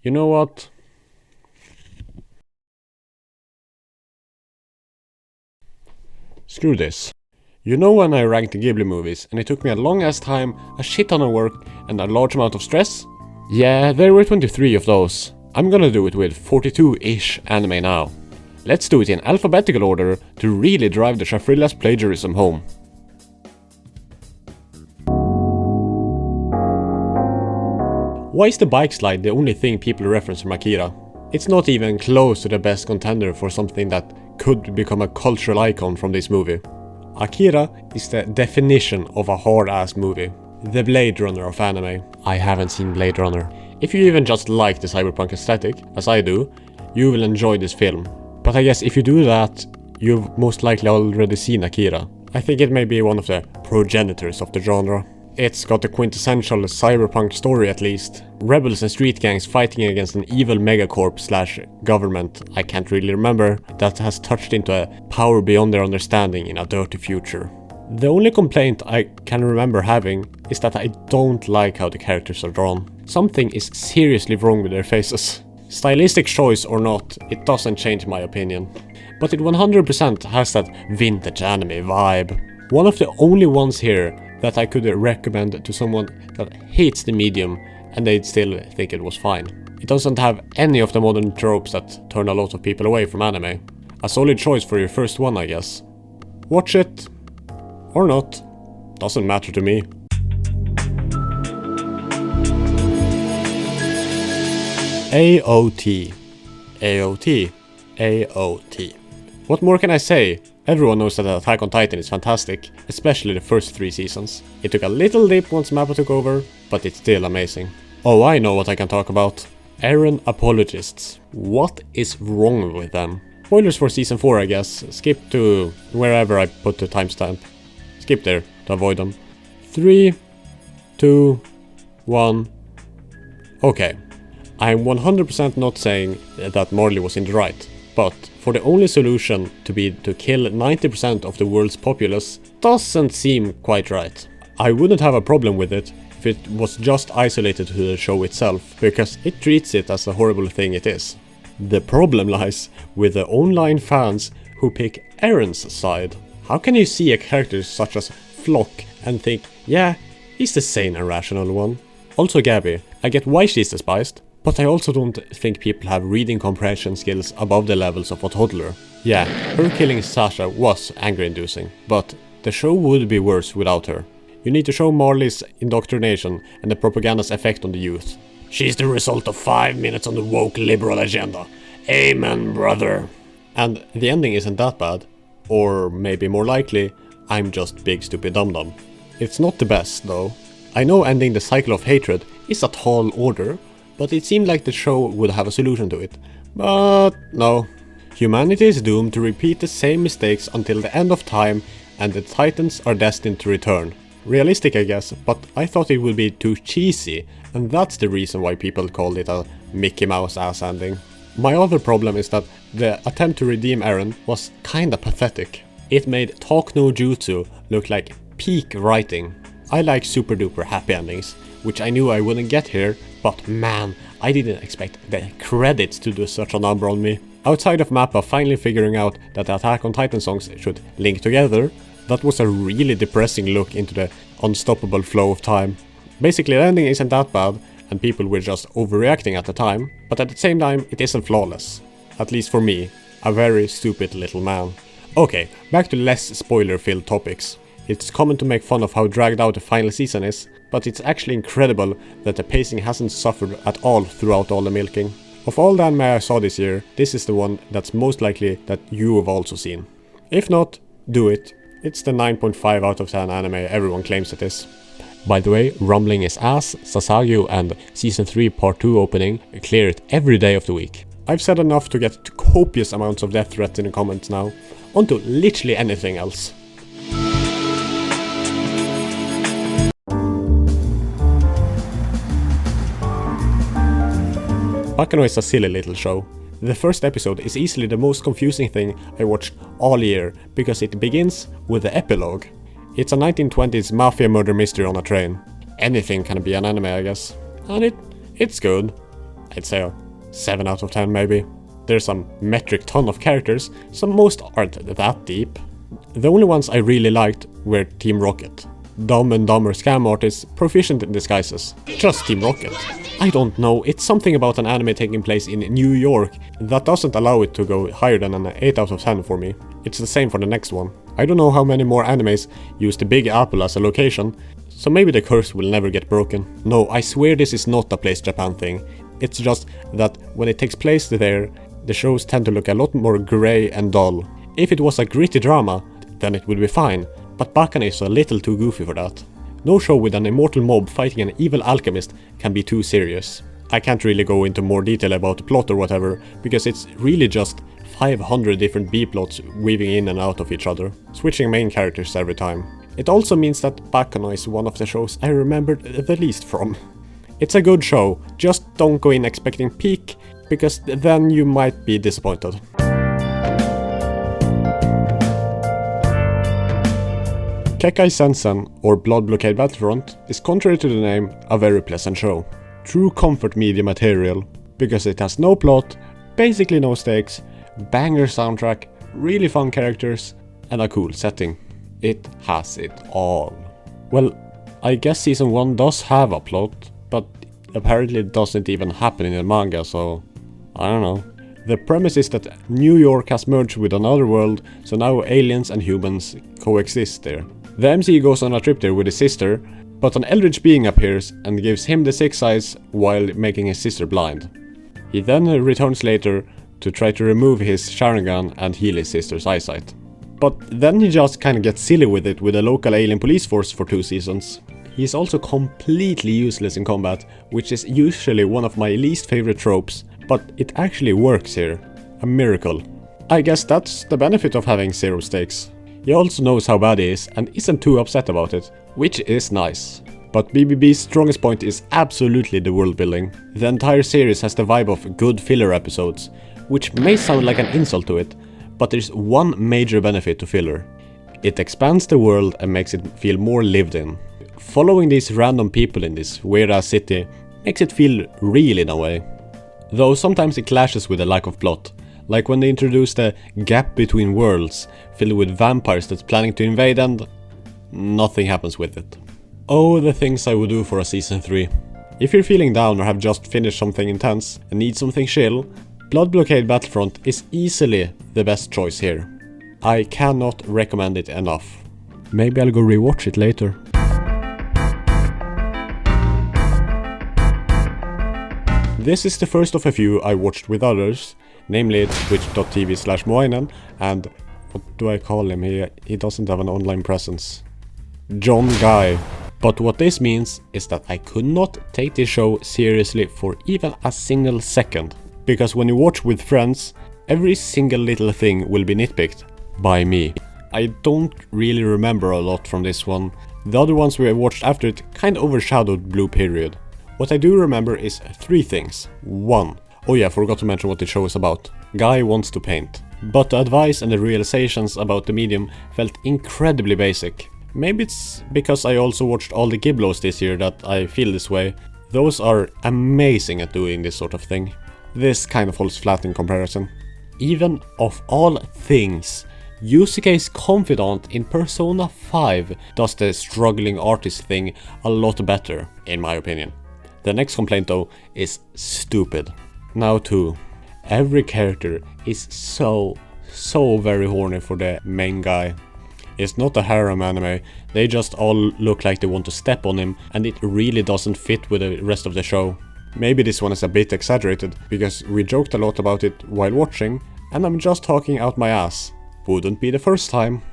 You know what? Screw this. You know when I ranked the Ghibli movies and it took me a long ass time, a shit ton of work and a large amount of stress? Yeah, there were 23 of those. I'm gonna do it with 42-ish anime now. Let's do it in alphabetical order to really drive the Shafrilla's plagiarism home. Why is the bike slide the only thing people reference from Akira? It's not even close to the best contender for something that could become a cultural icon from this movie. Akira is the definition of a hard-ass movie. The Blade Runner of anime. I haven't seen Blade Runner. If you even just like the cyberpunk aesthetic, as I do, you will enjoy this film. But I guess if you do that, you've most likely already seen Akira. I think it may be one of the progenitors of the genre. It's got the quintessential cyberpunk story at least. Rebels and street gangs fighting against an evil megacorp / government, I can't really remember, that has touched into a power beyond their understanding in a dirty future. The only complaint I can remember having is that I don't like how the characters are drawn. Something is seriously wrong with their faces. Stylistic choice or not, it doesn't change my opinion. But it 100% has that vintage anime vibe. One of the only ones here that I could recommend to someone that hates the medium and they'd still think it was fine. It doesn't have any of the modern tropes that turn a lot of people away from anime. A solid choice for your first one, I guess. Watch it. Or not. Doesn't matter to me. AOT. AOT. AOT. What more can I say? Everyone knows that Attack on Titan is fantastic, especially the first 3 seasons. It took a little dip once Mappa took over, but it's still amazing. Oh, I know what I can talk about. Heron apologists. What is wrong with them? Spoilers for season 4, I guess. Skip to wherever I put the timestamp. Skip there to avoid them. 3, 2, 1. Okay. I'm 100% not saying that Marley was in the right, but for the only solution to be to kill 90% of the world's populace doesn't seem quite right. I wouldn't have a problem with it if it was just isolated to the show itself, because it treats it as a horrible thing it is. The problem lies with the online fans who pick Aaron's side. How can you see a character such as Flock and think, yeah, he's the sane and rational one? Also Gabby, I get why she's despised, but I also don't think people have reading comprehension skills above the levels of a toddler. Yeah, her killing Sasha was anger-inducing, but the show would be worse without her. You need to show Marley's indoctrination and the propaganda's effect on the youth. She's the result of 5 minutes on the woke liberal agenda. Amen, brother. And the ending isn't that bad. Or maybe more likely, I'm just big stupid dum-dum. It's not the best, though. I know ending the cycle of hatred is a tall order, but it seemed like the show would have a solution to it. But no. Humanity is doomed to repeat the same mistakes until the end of time, and the Titans are destined to return. Realistic, I guess, but I thought it would be too cheesy, and that's the reason why people called it a Mickey Mouse ass ending. My other problem is that the attempt to redeem Eren was kinda pathetic. It made Talk No Jutsu look like peak writing. I like super duper happy endings, which I knew I wouldn't get here, but man, I didn't expect the credits to do such a number on me. Outside of Mappa finally figuring out that the Attack on Titan songs should link together, that was a really depressing look into the unstoppable flow of time. Basically the ending isn't that bad, and people were just overreacting at the time, but at the same time it isn't flawless. At least for me, a very stupid little man. Okay, back to less spoiler-filled topics. It's common to make fun of how dragged out the final season is, but it's actually incredible that the pacing hasn't suffered at all throughout all the milking. Of all the anime I saw this year, this is the one that's most likely that you have also seen. If not, do it. It's the 9.5 out of 10 anime everyone claims it is. By the way, Rumbling is ass, Sasagyu and Season 3 Part 2 opening clear it every day of the week. I've said enough to get copious amounts of death threats in the comments now. On to literally anything else. Baccano is a silly little show. The first episode is easily the most confusing thing I watched all year, because it begins with the epilogue. It's a 1920s mafia murder mystery on a train. Anything can be an anime, I guess. And it's good. I'd say a 7 out of 10 maybe. There's some metric ton of characters, so most aren't that deep. The only ones I really liked were Team Rocket. Dumb and dumber scam artists, proficient in disguises. Just Team Rocket. I don't know, it's something about an anime taking place in New York that doesn't allow it to go higher than an 8 out of 10 for me. It's the same for the next one. I don't know how many more animes use the Big Apple as a location, so maybe the curse will never get broken. No, I swear this is not a Place Japan thing. It's just that when it takes place there, the shows tend to look a lot more grey and dull. If it was a gritty drama, then it would be fine, but Baccano is a little too goofy for that. No show with an immortal mob fighting an evil alchemist can be too serious. I can't really go into more detail about the plot or whatever, because it's really just 500 different B-plots weaving in and out of each other, switching main characters every time. It also means that Baccano is one of the shows I remembered the least from. It's a good show, just don't go in expecting peak, because then you might be disappointed. Kekkai Sensen, or Blood Blockade Battlefront, is contrary to the name, a very pleasant show. True comfort media material, because it has no plot, basically no stakes, banger soundtrack, really fun characters, and a cool setting. It has it all. Well, I guess season 1 does have a plot, but apparently it doesn't even happen in the manga, so I don't know. The premise is that New York has merged with another world, so now aliens and humans coexist there. The MC goes on a trip there with his sister, but an eldritch being appears and gives him the 6 eyes while making his sister blind. He then returns later to try to remove his Sharingan and heal his sister's eyesight. But then he just kinda gets silly with it with a local alien police force for 2 seasons. He is also completely useless in combat, which is usually one of my least favorite tropes, but it actually works here. A miracle. I guess that's the benefit of having 0 stakes. He also knows how bad he is and isn't too upset about it, which is nice. But BBB's strongest point is absolutely the world building. The entire series has the vibe of good filler episodes, which may sound like an insult to it, but there's one major benefit to filler. It expands the world and makes it feel more lived in. Following these random people in this weird-ass city makes it feel real in a way. Though sometimes it clashes with a lack of plot, like when they introduce the gap between worlds, filled with vampires that's planning to invade and nothing happens with it. Oh, the things I would do for a season 3. If you're feeling down or have just finished something intense and need something chill, Blood Blockade Battlefront is easily the best choice here. I cannot recommend it enough. Maybe I'll go rewatch it later. This is the first of a few I watched with others, namely twitch.tv/Moinen and what do I call him? He doesn't have an online presence. John Guy. But what this means is that I could not take this show seriously for even a single second. Because when you watch with friends, every single little thing will be nitpicked by me. I don't really remember a lot from this one. The other ones we watched after it kind of overshadowed Blue Period. What I do remember is 3 things. 1. Oh yeah, forgot to mention what the show is about. Guy wants to paint. But the advice and the realizations about the medium felt incredibly basic. Maybe it's because I also watched all the Giblos this year that I feel this way. Those are amazing at doing this sort of thing. This kind of falls flat in comparison. Even of all things, Yusuke's confidant in Persona 5 does the struggling artist thing a lot better, in my opinion. The next complaint though is stupid. Now 2. Every character is so very horny for the main guy. It's not a harem anime, they just all look like they want to step on him and it really doesn't fit with the rest of the show. Maybe this one is a bit exaggerated, because we joked a lot about it while watching, and I'm just talking out my ass. Wouldn't be the first time.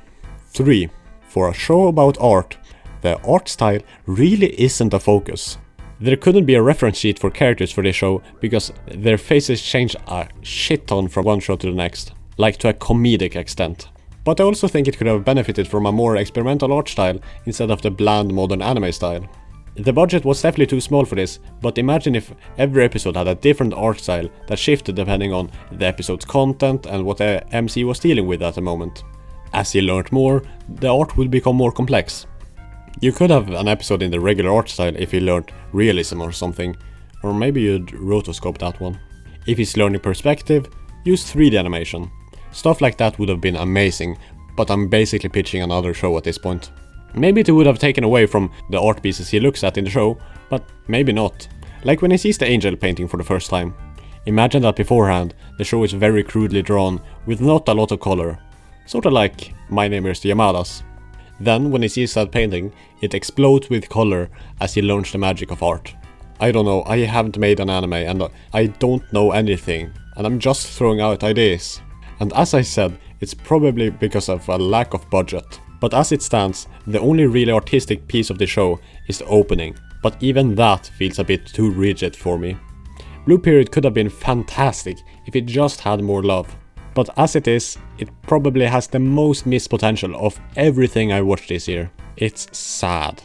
3. For a show about art, the art style really isn't a focus. There couldn't be a reference sheet for characters for this show, because their faces change a shit ton from one show to the next, like to a comedic extent. But I also think it could have benefited from a more experimental art style instead of the bland modern anime style. The budget was definitely too small for this, but imagine if every episode had a different art style that shifted depending on the episode's content and what the MC was dealing with at the moment. As you learned more, the art would become more complex. You could have an episode in the regular art style if you learned realism or something, or maybe you'd rotoscope that one. If he's learning perspective, use 3D animation. Stuff like that would have been amazing, but I'm basically pitching another show at this point. Maybe it would have taken away from the art pieces he looks at in the show, but maybe not. Like when he sees the angel painting for the first time. Imagine that beforehand, the show is very crudely drawn, with not a lot of color. Sorta like My Name is the Yamadas. Then, when he sees that painting, it explodes with color as he learns the magic of art. I don't know, I haven't made an anime and I don't know anything, and I'm just throwing out ideas. And as I said, it's probably because of a lack of budget. But as it stands, the only really artistic piece of the show is the opening, but even that feels a bit too rigid for me. Blue Period could have been fantastic if it just had more love. But as it is, it probably has the most missed potential of everything I watched this year. It's sad.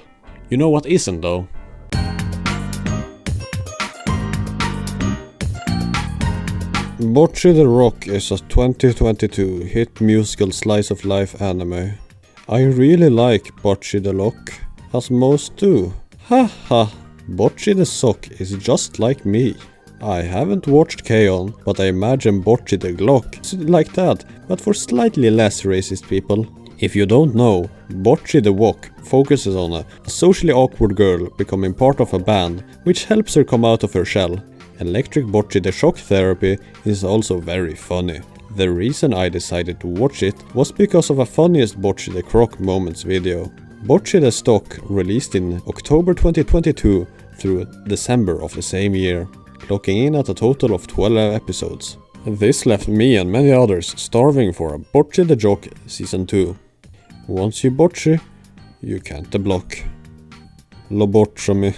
You know what isn't though? Bocchi the Rock is a 2022 hit musical slice of life anime. I really like Bocchi the Rock, as most do. Haha, Bocchi the Sock is just like me. I haven't watched K-On, but I imagine Bocchi the Glock is like that, but for slightly less racist people. If you don't know, Bocchi the Wok focuses on a socially awkward girl becoming part of a band, which helps her come out of her shell. Electric Bocchi the Shock Therapy is also very funny. The reason I decided to watch it was because of a funniest Bocchi the Croc moments video. Bocchi the Stock released in October 2022 through December of the same year, clocking in at a total of 12 episodes. This left me and many others starving for a Bocchi the Jock Season 2. Once you bocchi, you can't block. Lo boccia me.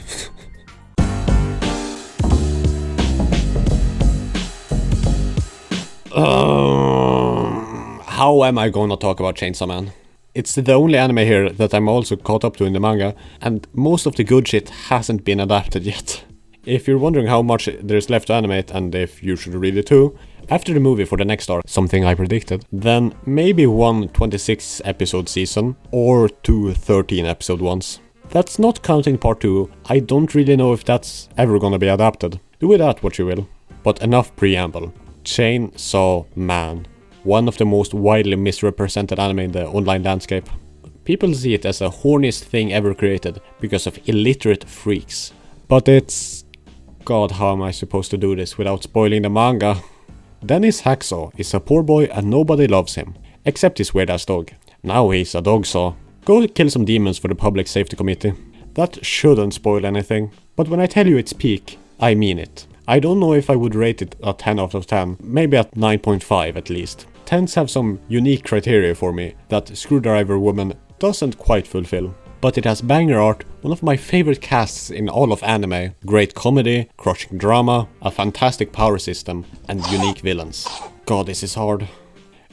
How am I gonna talk about Chainsaw Man? It's the only anime here that I'm also caught up to in the manga, and most of the good shit hasn't been adapted yet. If you're wondering how much there's left to animate and if you should read it too, after the movie for the next arc, something I predicted, then maybe one 26 episode season or two 13 episode ones. That's not counting part 2, I don't really know if that's ever gonna be adapted. Do with that what you will. But enough preamble. Chainsaw Man. One of the most widely misrepresented anime in the online landscape. People see it as the horniest thing ever created because of illiterate freaks. But it's... God, how am I supposed to do this without spoiling the manga? Dennis Hacksaw is a poor boy and nobody loves him, except his weird ass dog. Now he's a dog saw. Go kill some demons for the Public Safety Committee. That shouldn't spoil anything, but when I tell you it's peak, I mean it. I don't know if I would rate it a 10 out of 10, maybe at 9.5 at least. 10s have some unique criteria for me that Screwdriver Woman doesn't quite fulfill. But it has banger art, one of my favorite casts in all of anime, great comedy, crushing drama, a fantastic power system, and unique villains. God, this is hard.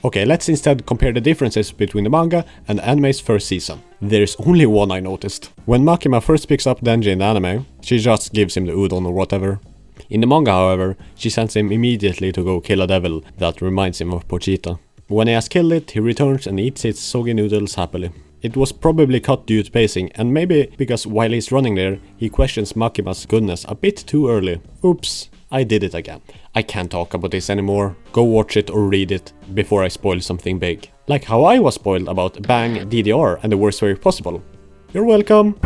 Okay, let's instead compare the differences between the manga and the anime's first season. There's only one I noticed. When Makima first picks up Denji in the anime, she just gives him the udon or whatever. In the manga, however, she sends him immediately to go kill a devil that reminds him of Pochita. When he has killed it, he returns and eats its soggy noodles happily. It was probably cut due to pacing, and maybe because while he's running there, he questions Makima's goodness a bit too early. Oops, I did it again. I can't talk about this anymore. Go watch it or read it before I spoil something big. Like how I was spoiled about Bang DDR and the worst way possible. You're welcome!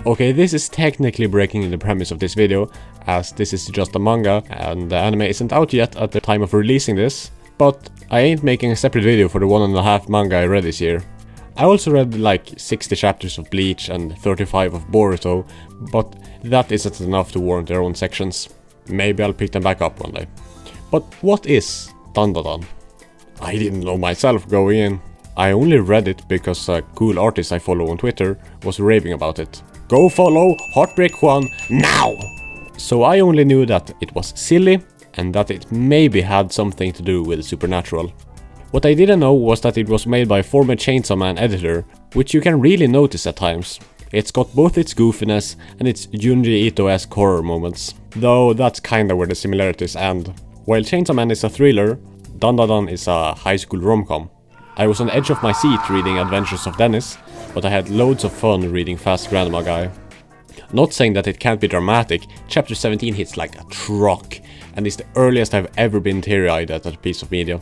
Okay, this is technically breaking the premise of this video, as this is just a manga and the anime isn't out yet at the time of releasing this, but I ain't making a separate video for the 1.5 manga I read this year. I also read like 60 chapters of Bleach and 35 of Boruto, but that isn't enough to warrant their own sections. Maybe I'll pick them back up one day. But what is Dandadan? I didn't know myself going in. I only read it because a cool artist I follow on Twitter was raving about it. Go follow Heartbreak Juan now! So I only knew that it was silly and that it maybe had something to do with supernatural. What I didn't know was that it was made by a former Chainsaw Man editor, which you can really notice at times. It's got both its goofiness and its Junji Ito-esque horror moments, though that's kinda where the similarities end. While Chainsaw Man is a thriller, Dandadan is a high school rom-com. I was on the edge of my seat reading Adventures of Dennis, but I had loads of fun reading Fast Grandma Guy. Not saying that it can't be dramatic, chapter 17 hits like a truck, and is the earliest I've ever been teary-eyed at a piece of media.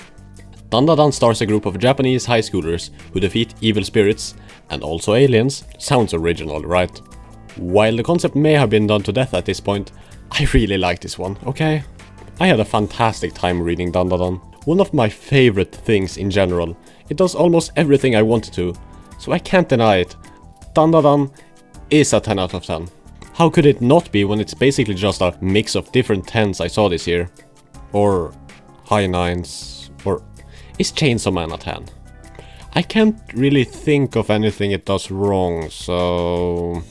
Dandadan stars a group of Japanese high schoolers who defeat evil spirits, and also aliens. Sounds original, right? While the concept may have been done to death at this point, I really like this one, okay? I had a fantastic time reading Dandadan. One of my favorite things in general. It does almost everything I wanted to, so I can't deny it. Dandadan is a 10 out of 10. How could it not be when it's basically just a mix of different 10s I saw this year? Or high 9s, or is Chainsaw Man a 10? I can't really think of anything it does wrong, so...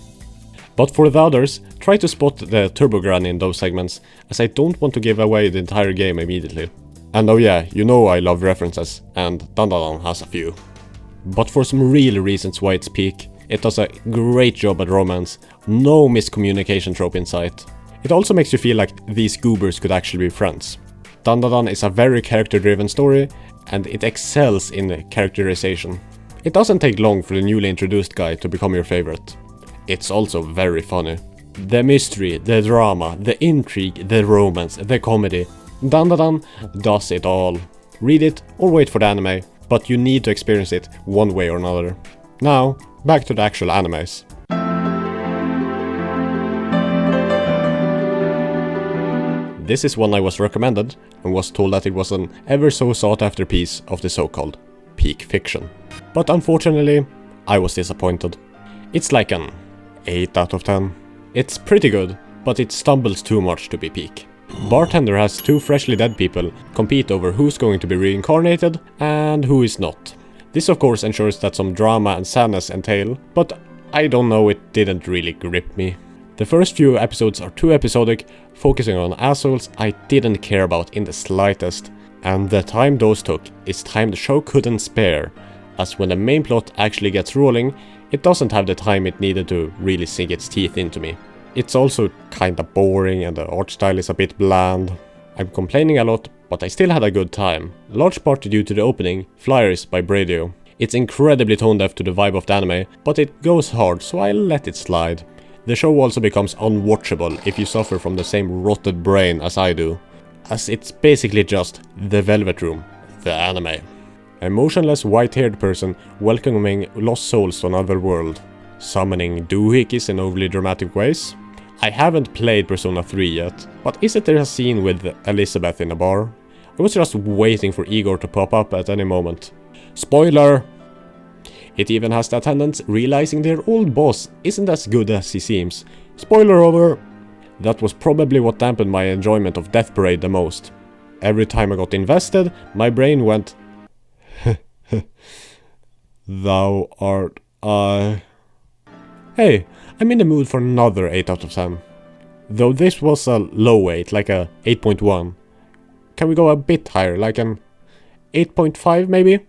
But for the others, try to spot the Turbo Granny in those segments, as I don't want to give away the entire game immediately. And oh yeah, you know I love references, and Dandadan has a few. But for some real reasons why it's peak, it does a great job at romance, no miscommunication trope in sight. It also makes you feel like these goobers could actually be friends. Dandadan is a very character-driven story, and it excels in characterization. It doesn't take long for the newly introduced guy to become your favorite. It's also very funny. The mystery, the drama, the intrigue, the romance, the comedy. Dandadan does it all. Read it or wait for the anime, but you need to experience it one way or another. Now, back to the actual animes. This is one I was recommended and was told that it was an ever so sought after piece of the so-called peak fiction. But unfortunately, I was disappointed. It's like an 8 out of 10. It's pretty good, but it stumbles too much to be peak. Bartender has two freshly dead people compete over who's going to be reincarnated and who is not. This of course ensures that some drama and sadness entail, but I don't know, it didn't really grip me. The first few episodes are too episodic, focusing on assholes I didn't care about in the slightest, and the time those took is time the show couldn't spare, as when the main plot actually gets rolling, it doesn't have the time it needed to really sink its teeth into me. It's also kinda boring and the art style is a bit bland. I'm complaining a lot, but I still had a good time, large part due to the opening, Flyers by Bradio. It's incredibly tone deaf to the vibe of the anime, but it goes hard, so I'll let it slide. The show also becomes unwatchable if you suffer from the same rotted brain as I do, as it's basically just The Velvet Room, the anime. A motionless white-haired person welcoming lost souls to another world, summoning doohickeys in overly dramatic ways. I haven't played Persona 3 yet, but isn't there a scene with Elizabeth in a bar? I was just waiting for Igor to pop up at any moment. Spoiler! It even has the attendants realizing their old boss isn't as good as he seems. Spoiler over! That was probably what dampened my enjoyment of Death Parade the most. Every time I got invested, my brain went... Thou art I... Hey, I'm in the mood for another 8 out of 10. Though this was a low 8, like a 8.1. Can we go a bit higher, like an 8.5 maybe?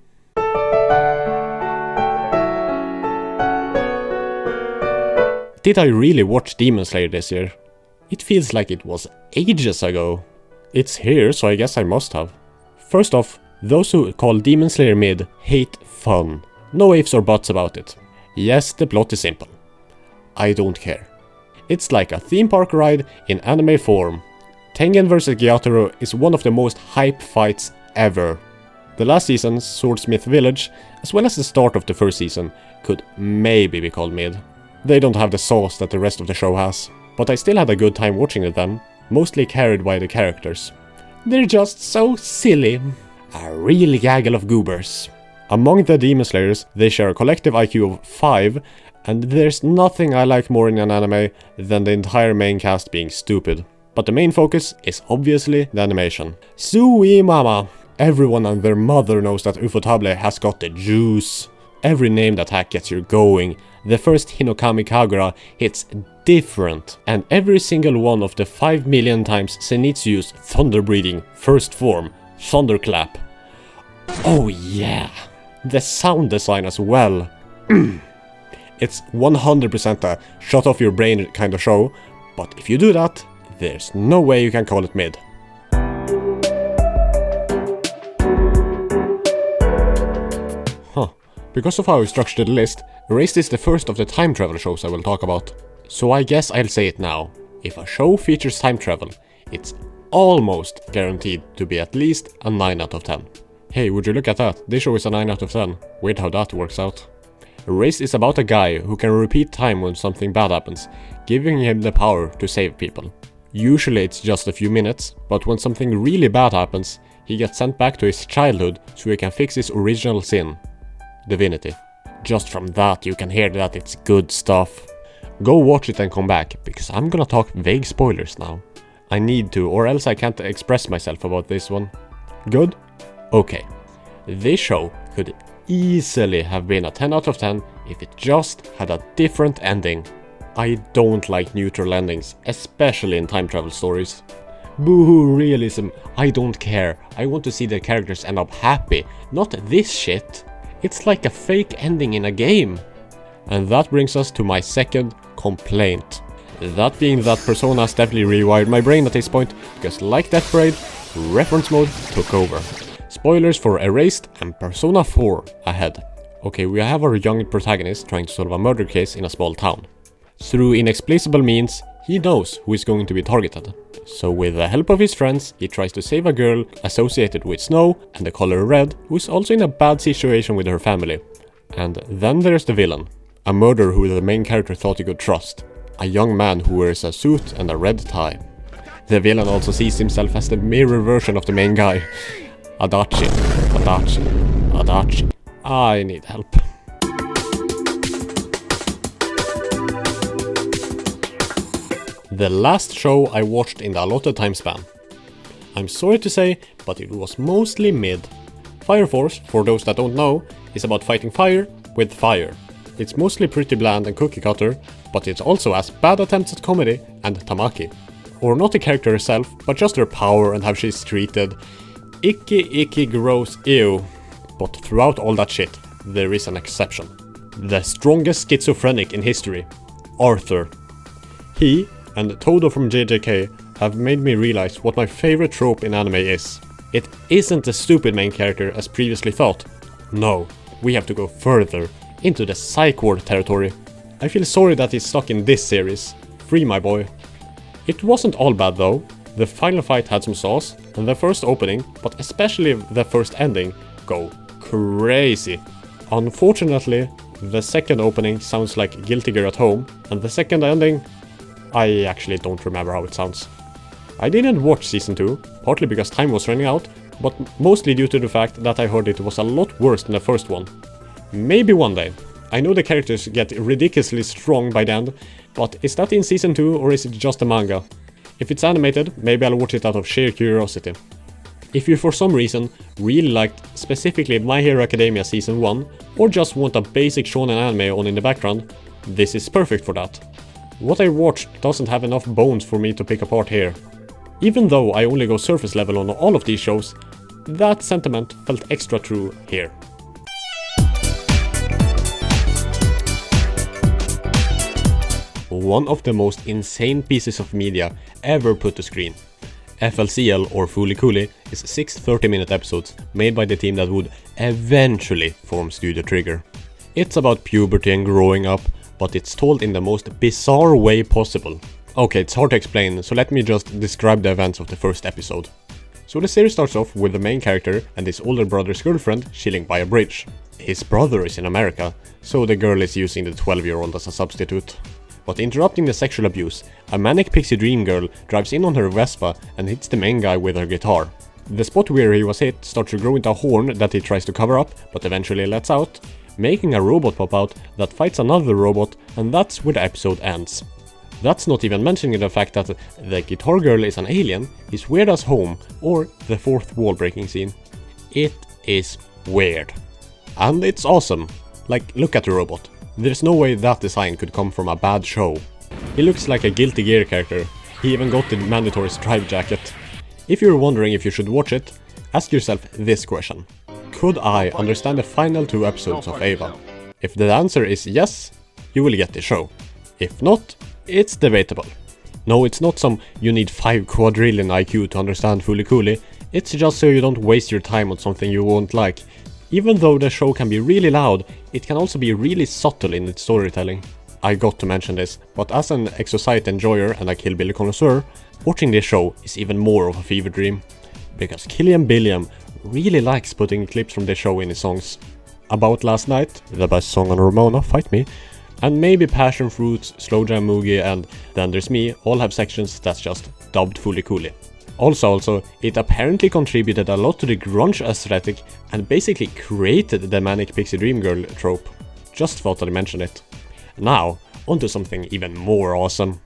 Did I really watch Demon Slayer this year? It feels like it was ages ago. It's here, so I guess I must have. First off, those who call Demon Slayer mid hate fun. No ifs or buts about it. Yes, the plot is simple. I don't care. It's like a theme park ride in anime form. Tengen vs Gyatoro is one of the most hype fights ever. The last season's Swordsmith Village, as well as the start of the first season, could maybe be called mid. They don't have the sauce that the rest of the show has, but I still had a good time watching them, mostly carried by the characters. They're just so silly. A real gaggle of goobers. Among the Demon Slayers, they share a collective IQ of 5, and there's nothing I like more in an anime than the entire main cast being stupid. But the main focus is obviously the animation. Sui mama! Everyone and their mother knows that Ufotable has got the juice. Every named attack gets you going. The first Hinokami Kagura hits different, and every single one of the 5 million times Zenitsu's thunder-breathing first form, Thunderclap. Oh yeah! The sound design as well. It's 100% a shut off your brain kind of show, but if you do that, there's no way you can call it mid. Huh. Because of how I structured the list, Erased is the first of the time travel shows I will talk about. So I guess I'll say it now. If a show features time travel, it's almost guaranteed to be at least a 9 out of 10. Hey, would you look at that? This show is a 9 out of 10. Weird how that works out. Erased is about a guy who can repeat time when something bad happens, giving him the power to save people. Usually it's just a few minutes, but when something really bad happens, he gets sent back to his childhood so he can fix his original sin, divinity. Just from that you can hear that it's good stuff. Go watch it and come back, because I'm gonna talk vague spoilers now. I need to, or else I can't express myself about this one. Good? Okay. This show could easily have been a 10 out of 10 if it just had a different ending. I don't like neutral endings, especially in time travel stories. Boo-hoo realism, I don't care. I want to see the characters end up happy, not this shit. It's like a fake ending in a game. And that brings us to my second complaint. That being that Persona has definitely rewired my brain at this point, because like Death Parade, reference mode took over. Spoilers for Erased and Persona 4 ahead. Okay, we have our young protagonist trying to solve a murder case in a small town. Through inexplicable means, he knows who is going to be targeted. So with the help of his friends, he tries to save a girl associated with snow and the color red, who is also in a bad situation with her family. And then there's the villain, a murderer who the main character thought he could trust. A young man who wears a suit and a red tie. The villain also sees himself as the mirror version of the main guy. Adachi, Adachi, Adachi. I need help. The last show I watched in the allotted time span. I'm sorry to say, but it was mostly mid. Fire Force, for those that don't know, is about fighting fire with fire. It's mostly pretty bland and cookie cutter, but it also has bad attempts at comedy and tamaki. Or not the character herself, but just her power and how she's treated. Icky gross ew. But throughout all that shit, there is an exception. The strongest schizophrenic in history, Arthur. He and Todo from JJK have made me realize what my favorite trope in anime is. It isn't the stupid main character as previously thought. No, we have to go further, into the psych ward territory. I feel sorry that he's stuck in this series. Free my boy. It wasn't all bad though. The final fight had some sauce, and the first opening, but especially the first ending, go crazy. Unfortunately, the second opening sounds like Guilty Gear at home, and the second ending, I actually don't remember how it sounds. I didn't watch season 2, partly because time was running out, but mostly due to the fact that I heard it was a lot worse than the first one. Maybe one day. I know the characters get ridiculously strong by the end, but is that in season 2 or is it just a manga? If it's animated, maybe I'll watch it out of sheer curiosity. If you for some reason really liked specifically My Hero Academia season 1, or just want a basic shonen anime on in the background, this is perfect for that. What I watched doesn't have enough bones for me to pick apart here. Even though I only go surface level on all of these shows, that sentiment felt extra true here. One of the most insane pieces of media ever put to screen. FLCL or Fooly Cooly is 6 30-minute episodes made by the team that would eventually form Studio Trigger. It's about puberty and growing up, but it's told in the most bizarre way possible. Okay, it's hard to explain, so let me just describe the events of the first episode. So the series starts off with the main character and his older brother's girlfriend chilling by a bridge. His brother is in America, so the girl is using the 12-year-old as a substitute. But interrupting the sexual abuse, a manic pixie dream girl drives in on her Vespa and hits the main guy with her guitar. The spot where he was hit starts to grow into a horn that he tries to cover up, but eventually lets out, making a robot pop out that fights another robot, and that's where the episode ends. That's not even mentioning the fact that the guitar girl is an alien, is weird as home, or the fourth wall breaking scene. It is weird. And it's awesome. Like, look at the robot. There's no way that design could come from a bad show. He looks like a Guilty Gear character. He even got the mandatory stripe jacket. If you're wondering if you should watch it, ask yourself this question. Could I understand the final 2 episodes of Eva? If the answer is yes, you will get the show. If not, it's debatable. No, it's not some you need 5 quadrillion IQ to understand Fooly Cooly. It's just so you don't waste your time on something you won't like. Even though the show can be really loud, it can also be really subtle in its storytelling. I got to mention this, but as an Exocite enjoyer and a Kill Bill connoisseur, watching this show is even more of a fever dream. Because Killian Billiam really likes putting clips from the show in his songs. About Last Night, the best song on Ramona, fight me, and maybe Passion Fruits, Slow Jam Moogie and Then There's Me all have sections that's just dubbed fully coolly. Also, it apparently contributed a lot to the grunge aesthetic and basically created the Manic Pixie Dream Girl trope. Just thought I'd mention it. Now, onto something even more awesome.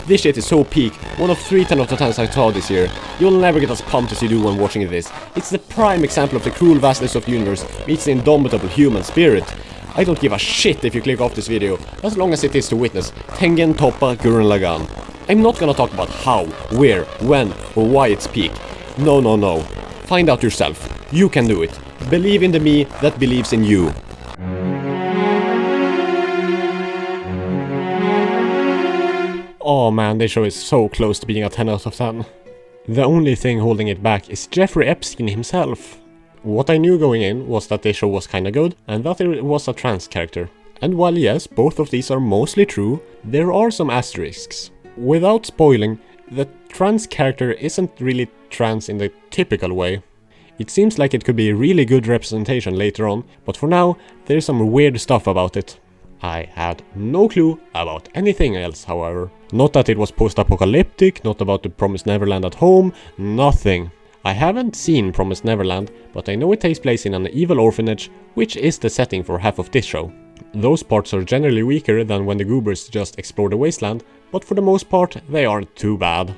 This shit is so peak, one of 3 10 out of 10s I saw this year. You'll never get as pumped as you do when watching this. It's the prime example of the cruel vastness of the universe meets the indomitable human spirit. I don't give a shit if you click off this video, as long as it is to witness Tengen Toppa Gurren Lagann. I'm not gonna talk about how, where, when, or why it's peak. No. Find out yourself. You can do it. Believe in the me that believes in you. Oh man, this show is so close to being a 10 out of 10. The only thing holding it back is Jeffrey Epstein himself. What I knew going in was that this show was kinda good, and that it was a trans character. And while yes, both of these are mostly true, there are some asterisks. Without spoiling, the trans character isn't really trans in the typical way. It seems like it could be a really good representation later on, but for now, there's some weird stuff about it. I had no clue about anything else, however. Not that it was post-apocalyptic, not about the Promised Neverland at home, nothing. I haven't seen Promised Neverland, but I know it takes place in an evil orphanage, which is the setting for half of this show. Those parts are generally weaker than when the goobers just explore the wasteland, but for the most part, they aren't too bad.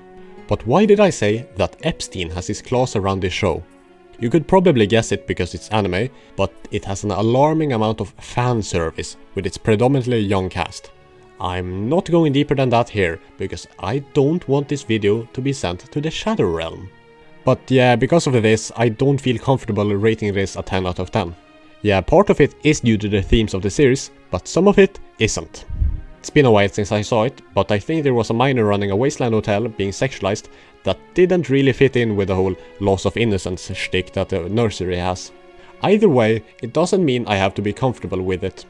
But why did I say that Epstein has his claws around this show? You could probably guess it because it's anime, but it has an alarming amount of fan service with its predominantly young cast. I'm not going deeper than that here, because I don't want this video to be sent to the Shadow Realm. But yeah, because of this, I don't feel comfortable rating this a 10 out of 10. Yeah, part of it is due to the themes of the series, but some of it isn't. It's been a while since I saw it, but I think there was a miner running a wasteland hotel being sexualized that didn't really fit in with the whole loss of innocence shtick that the nursery has. Either way, it doesn't mean I have to be comfortable with it.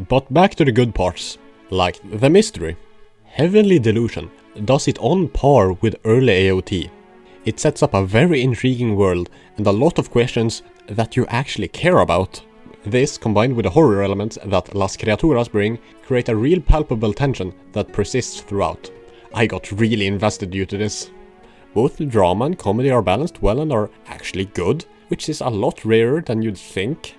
But back to the good parts, like the mystery. Heavenly Delusion does it on par with early AOT. It sets up a very intriguing world and a lot of questions that you actually care about. This, combined with the horror elements that Las Criaturas bring, create a real palpable tension that persists throughout. I got really invested due to this. Both the drama and comedy are balanced well and are actually good, which is a lot rarer than you'd think.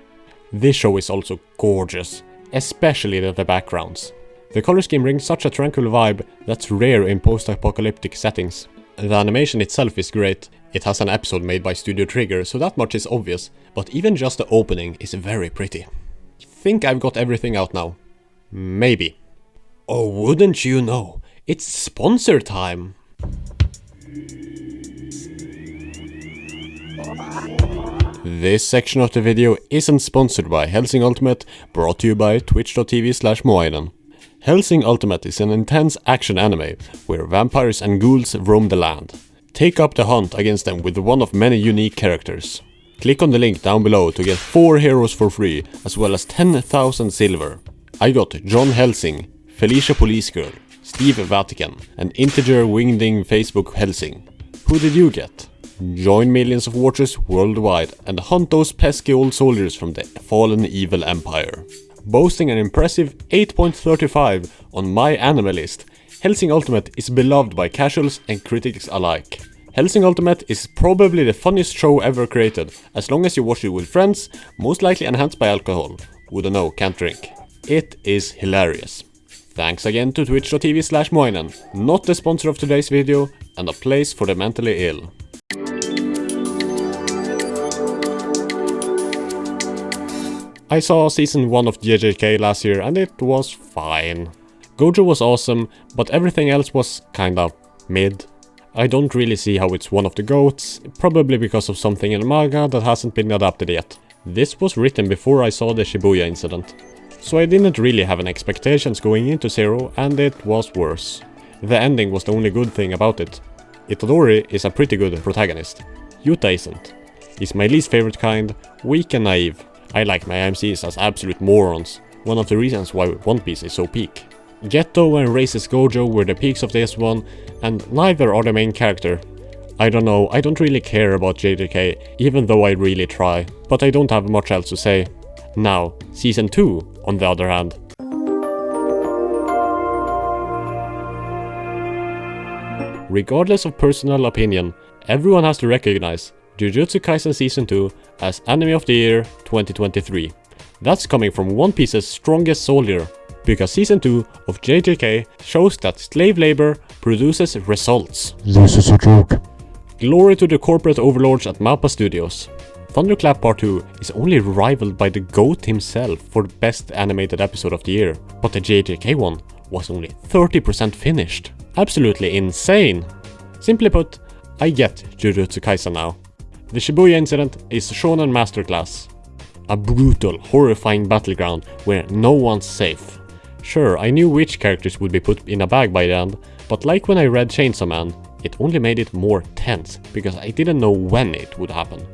This show is also gorgeous, especially the backgrounds. The color scheme brings such a tranquil vibe that's rare in post-apocalyptic settings. The animation itself is great. It has an episode made by Studio Trigger, so that much is obvious, but even just the opening is very pretty. Think I've got everything out now? Maybe. Oh, wouldn't you know? It's sponsor time! This section of the video isn't sponsored by Hellsing Ultimate, brought to you by twitch.tv/moiden. Hellsing Ultimate is an intense action anime, where vampires and ghouls roam the land. Take up the hunt against them with one of many unique characters. Click on the link down below to get 4 heroes for free, as well as 10,000 silver. I got John Hellsing, Felicia Police Girl, Steve Vatican, and Integer Wingding Facebook Hellsing. Who did you get? Join millions of watchers worldwide and hunt those pesky old soldiers from the fallen evil empire. Boasting an impressive 8.35 on my anime list, Hellsing Ultimate is beloved by casuals and critics alike. Hellsing Ultimate is probably the funniest show ever created, as long as you watch it with friends, most likely enhanced by alcohol. Wouldn't know, can't drink. It is hilarious. Thanks again to twitch.tv/moinen, not the sponsor of today's video, and a place for the mentally ill. I saw season 1 of JJK last year and it was fine. Gojo was awesome, but everything else was kinda mid. I don't really see how it's one of the GOATs, probably because of something in the manga that hasn't been adapted yet. This was written before I saw the Shibuya incident, so I didn't really have any expectations going into Zero, and it was worse. The ending was the only good thing about it. Itadori is a pretty good protagonist. Yuta isn't. He's my least favorite kind, weak and naive. I like my MCs as absolute morons, one of the reasons why One Piece is so peak. Geto and Racist Gojo were the peaks of this one, and neither are the main character. I don't know, I don't really care about JJK, even though I really try, but I don't have much else to say. Now, Season 2, on the other hand. Regardless of personal opinion, everyone has to recognize Jujutsu Kaisen Season 2 as Anime of the Year 2023. That's coming from One Piece's strongest soldier, because Season 2 of JJK shows that slave labor produces results. This is a joke. Glory to the corporate overlords at MAPPA Studios. Thunderclap Part 2 is only rivaled by the GOAT himself for the best animated episode of the year, but the JJK one was only 30% finished. Absolutely insane! Simply put, I get Jujutsu Kaisen now. The Shibuya incident is shonen masterclass. A brutal, horrifying battleground where no one's safe. Sure, I knew which characters would be put in a bag by the end, but like when I read Chainsaw Man, it only made it more tense, because I didn't know when it would happen.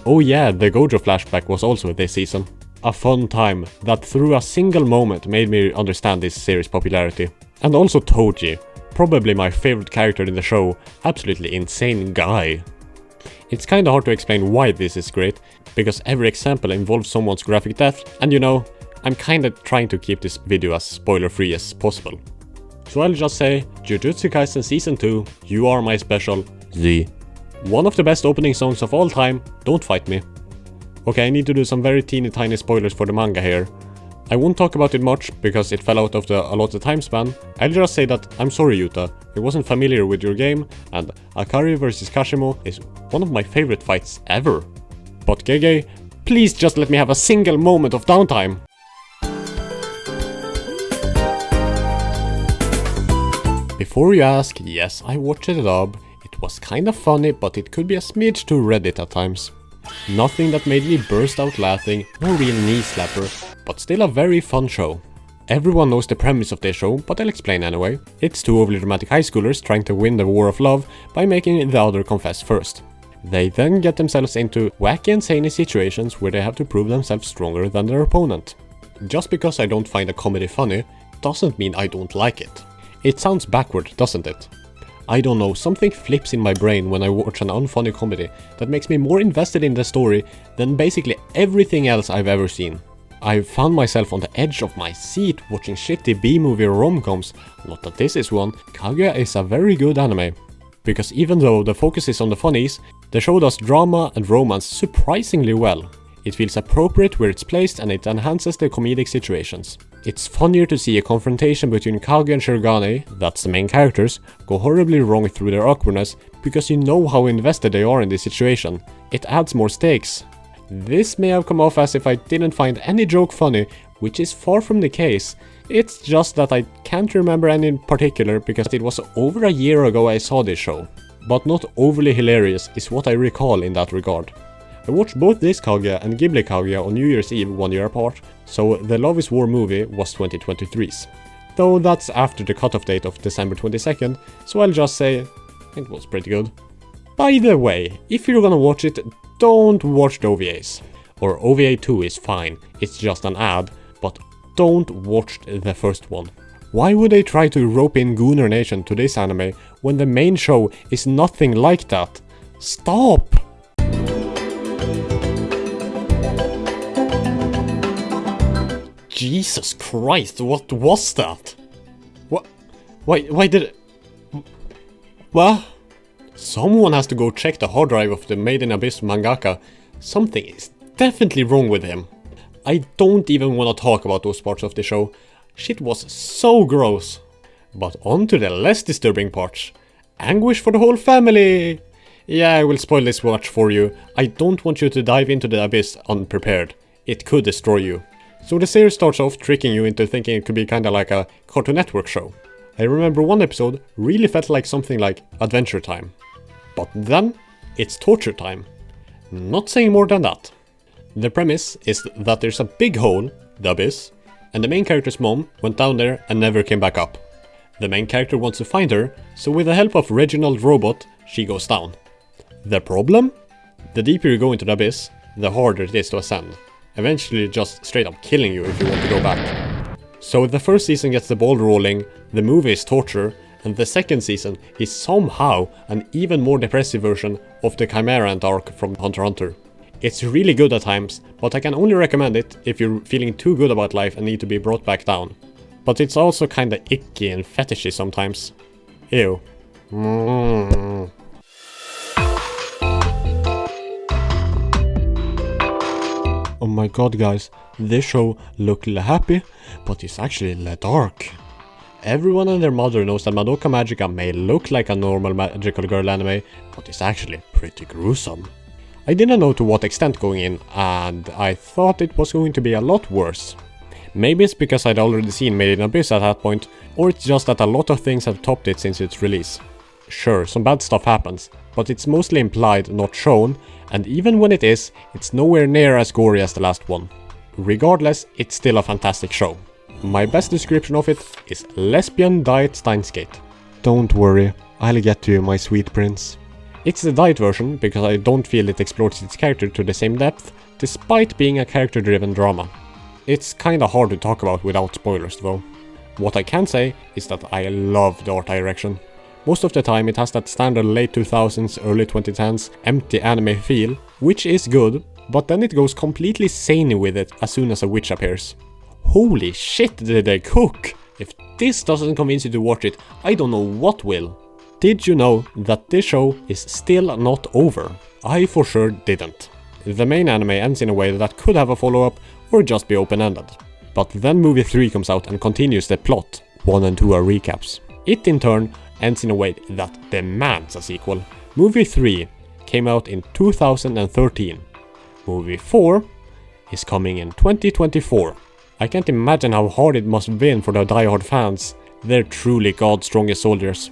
Oh yeah, the Gojo flashback was also this season. A fun time that through a single moment made me understand this series' popularity. And also Toji, probably my favorite character in the show, absolutely insane guy. It's kinda hard to explain why this is great, because every example involves someone's graphic death, and you know, I'm kinda trying to keep this video as spoiler free as possible. So I'll just say, Jujutsu Kaisen Season 2, you are my special Z. One of the best opening songs of all time, don't fight me. Okay, I need to do some very teeny tiny spoilers for the manga here. I won't talk about it much, because it fell out of the allotted time span. I'll just say that I'm sorry Yuta, I wasn't familiar with your game, and Akari vs Kashimo is one of my favorite fights ever. But Gege, please just let me have a single moment of downtime. Before you ask, yes, I watched the dub. It was kinda funny, but it could be a smidge too Reddit at times. Nothing that made me burst out laughing, no real knee slapper, but still a very fun show. Everyone knows the premise of this show, but I'll explain anyway. It's two overly dramatic high schoolers trying to win the war of love by making the other confess first. They then get themselves into wacky and zany situations where they have to prove themselves stronger than their opponent. Just because I don't find a comedy funny, doesn't mean I don't like it. It sounds backward, doesn't it? I don't know, something flips in my brain when I watch an unfunny comedy that makes me more invested in the story than basically everything else I've ever seen. I've found myself on the edge of my seat watching shitty B-movie rom-coms, not that this is one. Kaguya is a very good anime. Because even though the focus is on the funnies, the show does drama and romance surprisingly well. It feels appropriate where it's placed and it enhances the comedic situations. It's funnier to see a confrontation between Kaguya and Shirogane, that's the main characters, go horribly wrong through their awkwardness because you know how invested they are in this situation. It adds more stakes. This may have come off as if I didn't find any joke funny, which is far from the case. It's just that I can't remember any in particular because it was over a year ago I saw this show. But not overly hilarious is what I recall in that regard. I watched both this Kaguya and Ghibli Kaguya on New Year's Eve 1 year apart, so the Love is War movie was 2023's. Though that's after the cutoff date of December 22nd, so I'll just say it was pretty good. By the way, if you're gonna watch it, don't watch the OVAs. Or OVA 2 is fine, it's just an ad, but don't watch the first one. Why would they try to rope in Gooner Nation to this anime when the main show is nothing like that? Stop! Jesus Christ, what was that? What? Why did it... What? Someone has to go check the hard drive of the Made in Abyss mangaka. Something is definitely wrong with him. I don't even want to talk about those parts of the show. Shit was so gross. But on to the less disturbing parts. Anguish for the whole family! Yeah, I will spoil this watch for you. I don't want you to dive into the abyss unprepared. It could destroy you. So the series starts off tricking you into thinking it could be kinda like a Cartoon Network show. I remember one episode really felt like something like Adventure Time. But then, it's torture time. Not saying more than that. The premise is that there's a big hole, the abyss, and the main character's mom went down there and never came back up. The main character wants to find her, so with the help of Reginald Robot, she goes down. The problem? The deeper you go into the abyss, the harder it is to ascend. Eventually just straight up killing you if you want to go back. So the first season gets the ball rolling, the movie is torture, and the second season is somehow an even more depressive version of the Chimera Ant arc from Hunter x Hunter. It's really good at times, but I can only recommend it if you're feeling too good about life and need to be brought back down. But it's also kinda icky and fetishy sometimes. Ew. Oh my god guys, this show looks happy, but it's actually dark. Everyone and their mother knows that Madoka Magica may look like a normal magical girl anime, but it's actually pretty gruesome. I didn't know to what extent going in, and I thought it was going to be a lot worse. Maybe it's because I'd already seen Made in Abyss at that point, or it's just that a lot of things have topped it since its release. Sure, some bad stuff happens, but it's mostly implied, not shown, and even when it is, it's nowhere near as gory as the last one. Regardless, it's still a fantastic show. My best description of it is lesbian diet Steins Gate. Don't worry, I'll get to you, my sweet prince. It's the diet version because I don't feel it explores its character to the same depth, despite being a character-driven drama. It's kinda hard to talk about without spoilers though. What I can say is that I love the art direction. Most of the time it has that standard late 2000s, early 2010s empty anime feel, which is good, but then it goes completely zany with it as soon as a witch appears. Holy shit did they cook! If this doesn't convince you to watch it, I don't know what will. Did you know that this show is still not over? I for sure didn't. The main anime ends in a way that could have a follow-up or just be open-ended. But then movie 3 comes out and continues the plot. 1 and 2 are recaps. It in turn ends in a way that demands a sequel. Movie 3 came out in 2013. Movie 4 is coming in 2024. I can't imagine how hard it must have been for the die-hard fans. They're truly God's strongest soldiers.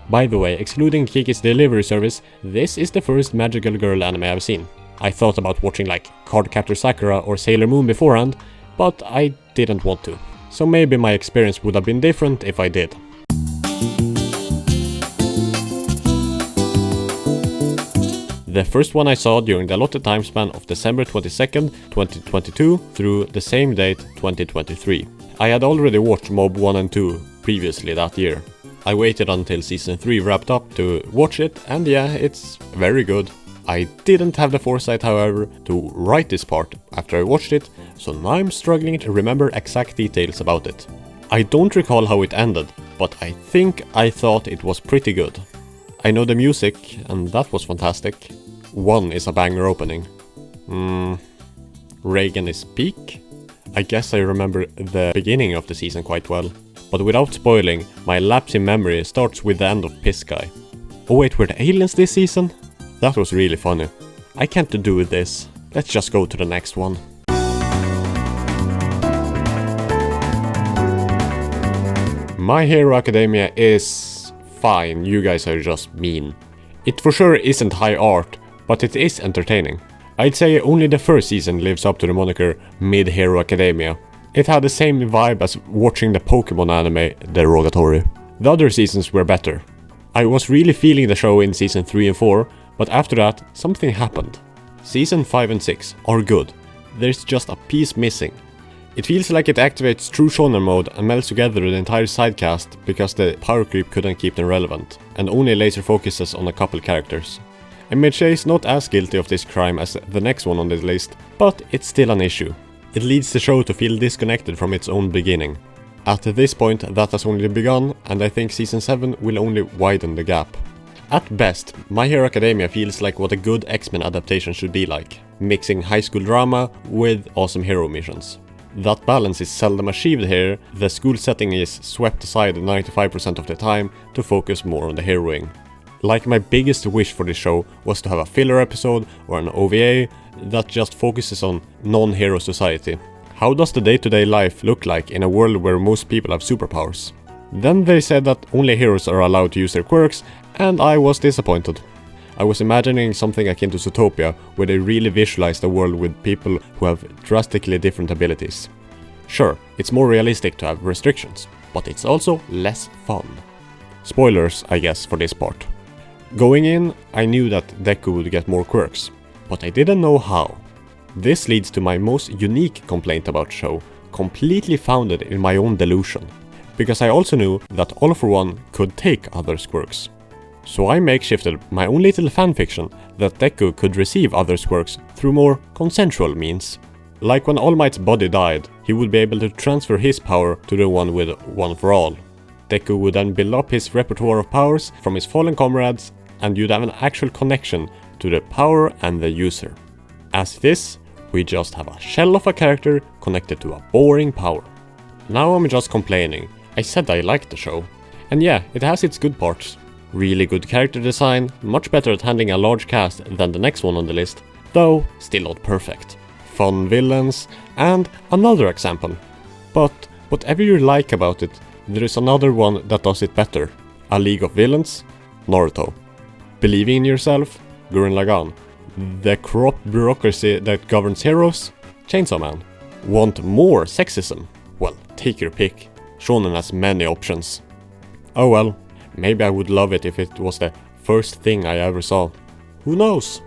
By the way, excluding Kiki's Delivery Service, this is the first magical girl anime I've seen. I thought about watching like Cardcaptor Sakura or Sailor Moon beforehand, but I didn't want to. So maybe my experience would have been different if I did. The first one I saw during the allotted time span of December 22nd, 2022 through the same date, 2023. I had already watched Mob 1 and 2 previously that year. I waited until season 3 wrapped up to watch it, and yeah, it's very good. I didn't have the foresight, however, to write this part after I watched it, so now I'm struggling to remember exact details about it. I don't recall how it ended, but I think I thought it was pretty good. I know the music, and that was fantastic. 1 is a banger opening. Reagan is peak? I guess I remember the beginning of the season quite well. But without spoiling, my lapse in memory starts with the end of Piss Guy. Oh wait, were the aliens this season? That was really funny. I can't do with this. Let's just go to the next one. My Hero Academia is fine, you guys are just mean. It for sure isn't high art, but it is entertaining. I'd say only the first season lives up to the moniker Mid-Hero Academia. It had the same vibe as watching the Pokemon anime Derogatory. The other seasons were better. I was really feeling the show in season 3 and 4, but after that, something happened. Season 5 and 6 are good. There's just a piece missing. It feels like it activates true shonen mode and melts together the entire sidecast because the power creep couldn't keep them relevant, and only laser focuses on a couple characters. MHA is not as guilty of this crime as the next one on this list, but it's still an issue. It leads the show to feel disconnected from its own beginning. At this point, that has only begun, and I think season 7 will only widen the gap. At best, My Hero Academia feels like what a good X-Men adaptation should be like, mixing high school drama with awesome hero missions. That balance is seldom achieved here, the school setting is swept aside 95% of the time to focus more on the heroing. Like my biggest wish for this show was to have a filler episode or an OVA that just focuses on non-hero society. How does the day-to-day life look like in a world where most people have superpowers? Then they said that only heroes are allowed to use their quirks, and I was disappointed. I was imagining something akin to Zootopia, where they really visualize the world with people who have drastically different abilities. Sure, it's more realistic to have restrictions, but it's also less fun. Spoilers, I guess, for this part. Going in, I knew that Deku would get more quirks, but I didn't know how. This leads to my most unique complaint about the show, completely founded in my own delusion, because I also knew that All for One could take others' quirks. So I makeshifted my own little fanfiction that Deku could receive others' quirks through more consensual means. Like when All Might's body died, he would be able to transfer his power to the one with One for All. Deku would then build up his repertoire of powers from his fallen comrades, and you'd have an actual connection to the power and the user. As this, we just have a shell of a character connected to a boring power. Now I'm just complaining. I said I liked the show. And yeah, it has its good parts. Really good character design, much better at handling a large cast than the next one on the list, though still not perfect. Fun villains, and another example. But whatever you like about it, there is another one that does it better. A League of Villains, Naruto. Believing in yourself, Gurren Lagann. The corrupt bureaucracy that governs heroes, Chainsaw Man. Want more sexism? Well, take your pick. Shonen has many options. Oh well. Maybe I would love it if it was the first thing I ever saw. Who knows?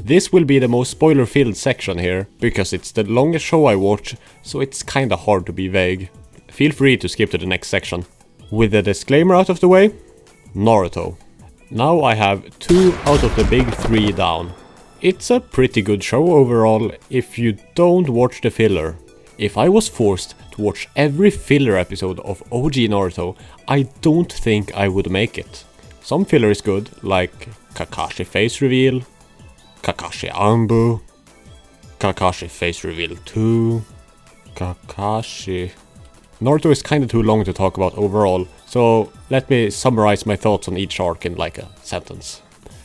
This will be the most spoiler-filled section here, because it's the longest show I watch, so it's kinda hard to be vague. Feel free to skip to the next section. With the disclaimer out of the way, Naruto. Now I have 2 out of the big 3 down. It's a pretty good show overall if you don't watch the filler. If I was forced to watch every filler episode of OG Naruto, I don't think I would make it. Some filler is good, like Kakashi face reveal, Kakashi Anbu, Kakashi face reveal 2, Kakashi... Naruto is kinda too long to talk about overall, so let me summarize my thoughts on each arc in like a sentence.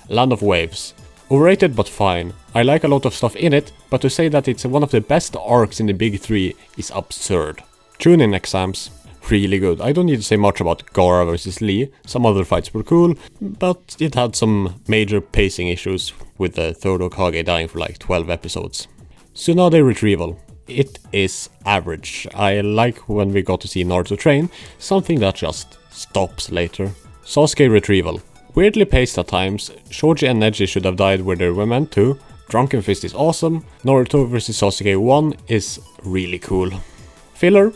Land of Waves. Overrated but fine. I like a lot of stuff in it, but to say that it's one of the best arcs in the big 3 is absurd. Chunin exams. Really good. I don't need to say much about Gaara vs Lee. Some other fights were cool, but it had some major pacing issues with the third Hokage dying for like 12 episodes. Tsunade Retrieval. It is average. I like when we got to see Naruto train, something that just stops later. Sasuke Retrieval. Weirdly paced at times, Shoji and Neji should have died where they were meant to, Drunken Fist is awesome, Naruto vs Sasuke 1 is really cool. Filler?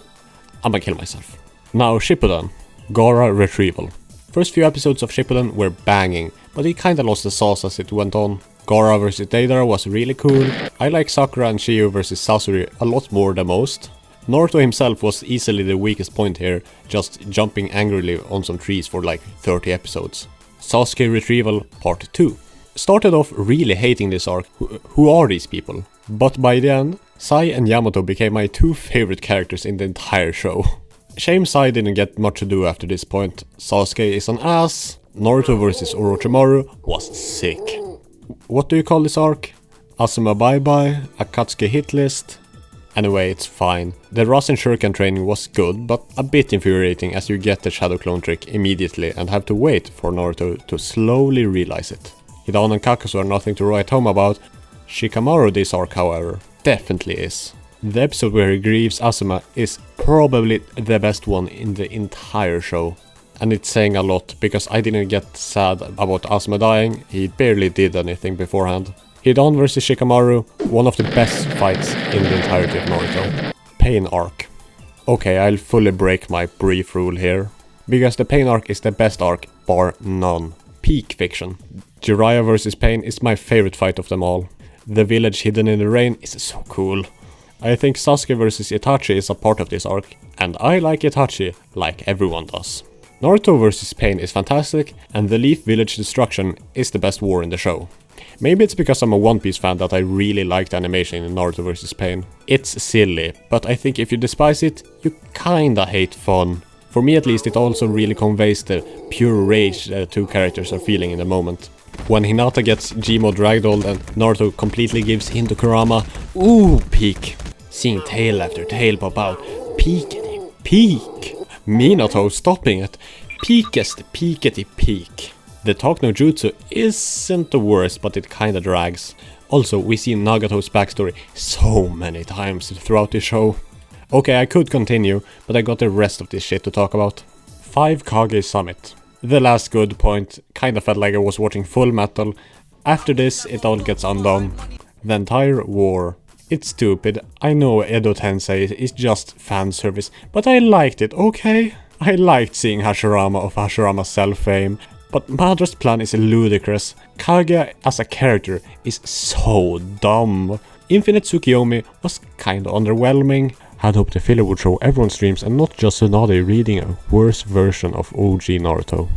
I'ma kill myself. Now Shippuden. Gaara Retrieval. First few episodes of Shippuden were banging, but it kinda lost the sauce as it went on. Gaara vs Deidara was really cool. I like Sakura and Shio vs Sasori a lot more than most. Naruto himself was easily the weakest point here, just jumping angrily on some trees for like 30 episodes. Sasuke Retrieval Part 2. Started off really hating this arc, who are these people? But by the end, Sai and Yamato became my 2 favorite characters in the entire show. Shame Sai didn't get much to do after this point. Sasuke is an ass. Naruto vs Orochimaru was sick. What do you call this arc? Asuma Bye Bye? Akatsuki hit list? Anyway, it's fine. The Rasen Shuriken training was good, but a bit infuriating as you get the Shadow Clone trick immediately and have to wait for Naruto to slowly realize it. Hidan and Kakasu are nothing to write home about. Shikamaru this arc, however, definitely is. The episode where he grieves Asuma is probably the best one in the entire show. And it's saying a lot, because I didn't get sad about Asuma dying, he barely did anything beforehand. Hidan vs Shikamaru, one of the best fights in the entirety of Naruto. Pain arc. Okay, I'll fully break my brief rule here, because the Pain arc is the best arc, bar none. Peak fiction. Jiraiya vs Pain is my favorite fight of them all. The village hidden in the rain is so cool. I think Sasuke vs Itachi is a part of this arc, and I like Itachi, like everyone does. Naruto vs Pain is fantastic, and the Leaf Village destruction is the best war in the show. Maybe it's because I'm a One Piece fan that I really like the animation in Naruto vs Pain. It's silly, but I think if you despise it, you kinda hate fun. For me at least, it also really conveys the pure rage the 2 characters are feeling in the moment. When Hinata gets Gmo ragdolled and Naruto completely gives in to Kurama, ooh, peak. Seeing tail after tail pop out, peakety peak. Minato stopping it, peakest peakety peak. The Talk no Jutsu isn't the worst, but it kinda drags. Also, we see Nagato's backstory so many times throughout the show. Okay, I could continue, but I got the rest of this shit to talk about. 5 Kage Summit. The last good point kinda felt like I was watching Full Metal. After this, it all gets undone. The entire war. It's stupid, I know Edo Tensei is just fan service, but I liked it, okay? I liked seeing Hashirama of Hashirama's self-fame, but Madra's plan is ludicrous. Kaguya as a character is so dumb. Infinite Tsukiyomi was kinda underwhelming. Had hoped the filler would show everyone's dreams and not just Tsunade reading a worse version of OG Naruto.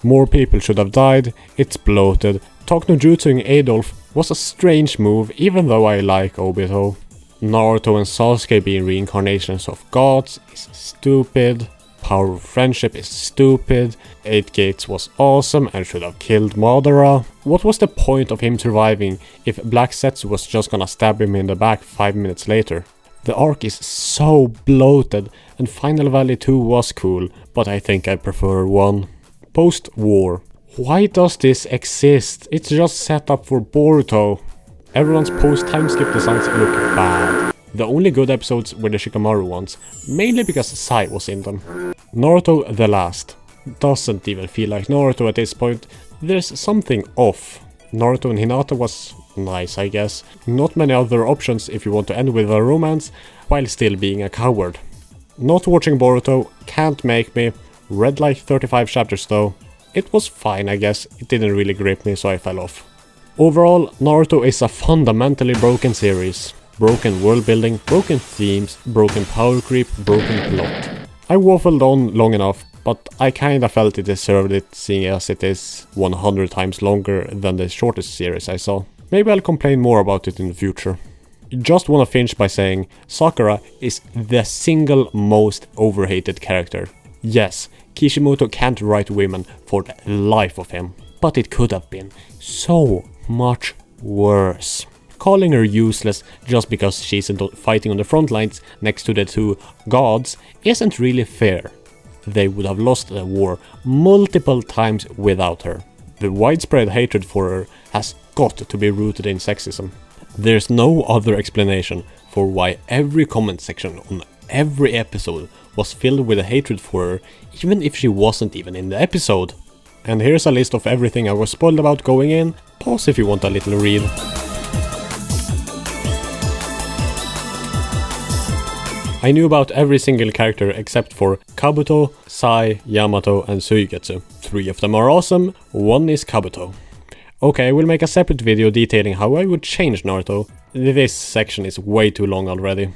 More people should have died, it's bloated. Talk no Jutsuing Adolf was a strange move, even though I like Obito. Naruto and Sasuke being reincarnations of gods is stupid. Power of Friendship is stupid. 8 Gates was awesome and should have killed Madara. What was the point of him surviving if Black Setsu was just gonna stab him in the back 5 minutes later? The arc is so bloated, and Final Valley 2 was cool, but I think I prefer 1. Post-war. Why does this exist? It's just set up for Boruto. Everyone's post-time skip designs look bad. The only good episodes were the Shikamaru ones, mainly because Sai was in them. Naruto the Last. Doesn't even feel like Naruto at this point. There's something off. Naruto and Hinata was nice, I guess. Not many other options if you want to end with a romance while still being a coward. Not watching Boruto can't make me. Read like 35 chapters though. It was fine, I guess. It didn't really grip me, so I fell off. Overall, Naruto is a fundamentally broken series. Broken world building, broken themes, broken power creep, broken plot. I waffled on long enough, but I kinda felt it deserved it, seeing as it is 100 times longer than the shortest series I saw. Maybe I'll complain more about it in the future. Just wanna finish by saying, Sakura is the single most overhated character. Yes, Kishimoto can't write women for the life of him, but it could have been so much worse. Calling her useless just because she's fighting on the front lines next to the 2 gods isn't really fair. They would have lost the war multiple times without her. The widespread hatred for her has got to be rooted in sexism. There's no other explanation for why every comment section on every episode was filled with a hatred for her, even if she wasn't even in the episode. And here's a list of everything I was spoiled about going in. Pause if you want a little read. I knew about every single character except for Kabuto, Sai, Yamato and Suigetsu. 3 of them are awesome, 1 is Kabuto. Okay, I will make a separate video detailing how I would change Naruto. This section is way too long already.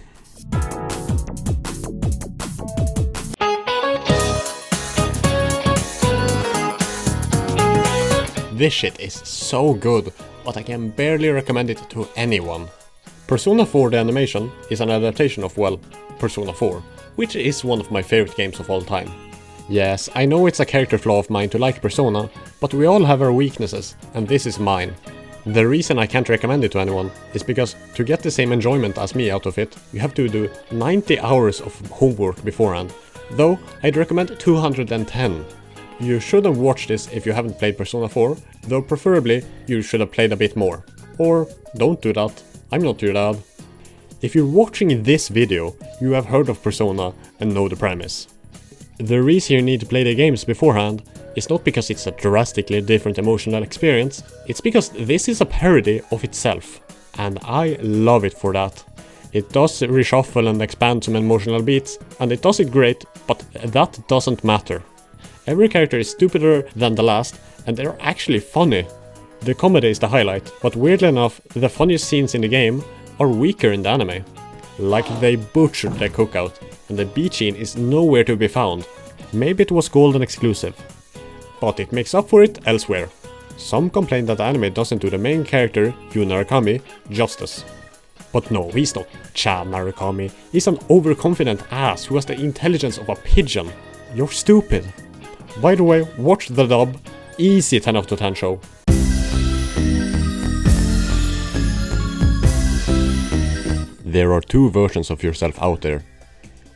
This shit is so good, but I can barely recommend it to anyone. Persona 4 the animation is an adaptation of, well, Persona 4, which is one of my favorite games of all time. Yes, I know it's a character flaw of mine to like Persona, but we all have our weaknesses, and this is mine. The reason I can't recommend it to anyone is because to get the same enjoyment as me out of it, you have to do 90 hours of homework beforehand, though I'd recommend 210. You shouldn't watch this if you haven't played Persona 4, though preferably you should have played a bit more. Or don't do that, I'm not your dad. If you're watching this video, you have heard of Persona and know the premise. The reason you need to play the games beforehand is not because it's a drastically different emotional experience, it's because this is a parody of itself, and I love it for that. It does reshuffle and expand some emotional beats, and it does it great, but that doesn't matter. Every character is stupider than the last, and they're actually funny. The comedy is the highlight, but weirdly enough, the funniest scenes in the game are weaker in the anime. Like they butchered the cookout, and the beach scene is nowhere to be found. Maybe it was golden exclusive, but it makes up for it elsewhere. Some complain that the anime doesn't do the main character, Yu Narukami, justice. But no, he's not Cha Narukami, he's an overconfident ass who has the intelligence of a pigeon. You're stupid. By the way, watch the dub, easy 10 out of 10 show. There are 2 versions of yourself out there.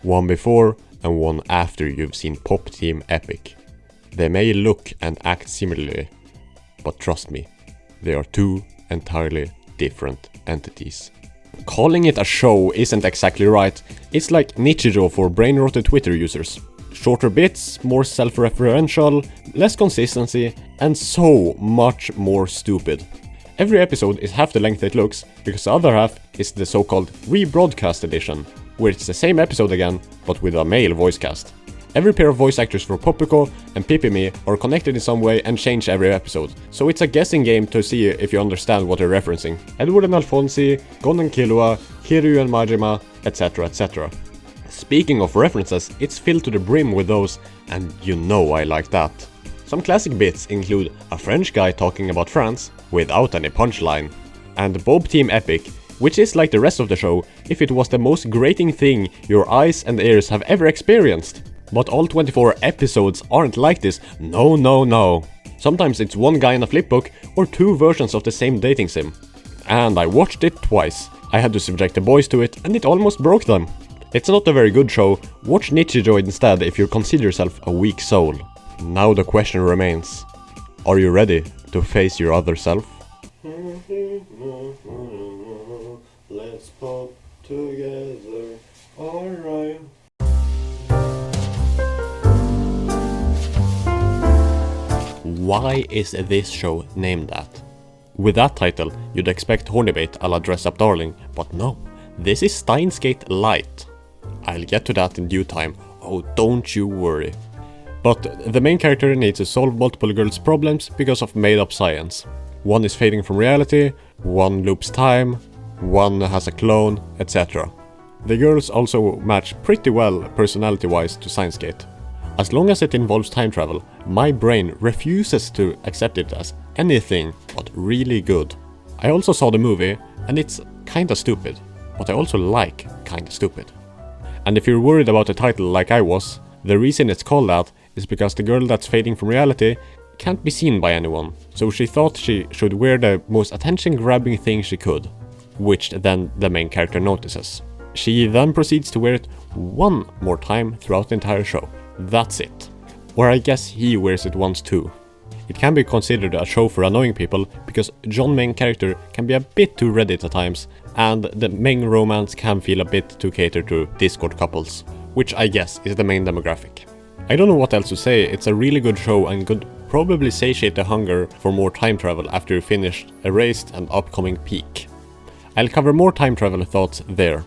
One before and one after you've seen Pop Team Epic. They may look and act similarly, but trust me, they are 2 entirely different entities. Calling it a show isn't exactly right. It's like Nichijou for brain-rotted Twitter users. Shorter bits, more self-referential, less consistency, and so much more stupid. Every episode is half the length it looks, because the other half is the so-called rebroadcast edition, where it's the same episode again, but with a male voice cast. Every pair of voice actors for Popiko and Pipimi are connected in some way and change every episode, so it's a guessing game to see if you understand what they're referencing. Edward and Alfonsi, Gon and Killua, Kiryu and Majima, etc, etc. Speaking of references, it's filled to the brim with those, and you know I like that. Some classic bits include a French guy talking about France, without any punchline, and Bob Team Epic, which is like the rest of the show if it was the most grating thing your eyes and ears have ever experienced. But all 24 episodes aren't like this, no. Sometimes it's one guy in a flipbook or two versions of the same dating sim. And I watched it twice. I had to subject the boys to it and it almost broke them. It's not a very good show, watch Nichijou instead if you consider yourself a weak soul. Now the question remains, are you ready to face your other self? Let's pop together, alright. Why is this show named that? With that title, you'd expect Hornibait a la Dress Up Darling, but no, this is Steins Gate Light. I'll get to that in due time, oh don't you worry. But the main character needs to solve multiple girls' problems because of made-up science. One is fading from reality, one loops time, one has a clone, etc. The girls also match pretty well personality-wise to Steins Gate. As long as it involves time travel, my brain refuses to accept it as anything but really good. I also saw the movie, and it's kinda stupid, but I also like kinda stupid. And if you're worried about the title like I was, the reason it's called that is because the girl that's fading from reality can't be seen by anyone, so she thought she should wear the most attention-grabbing thing she could, which then the main character notices. She then proceeds to wear it one more time throughout the entire show. That's it. Or I guess he wears it once too. It can be considered a show for annoying people because John main character can be a bit too Reddit at times, and the main romance can feel a bit too catered to Discord couples, which I guess is the main demographic. I don't know what else to say, it's a really good show and could probably satiate the hunger for more time travel after you finished Erased and upcoming Peak. I'll cover more time travel thoughts there.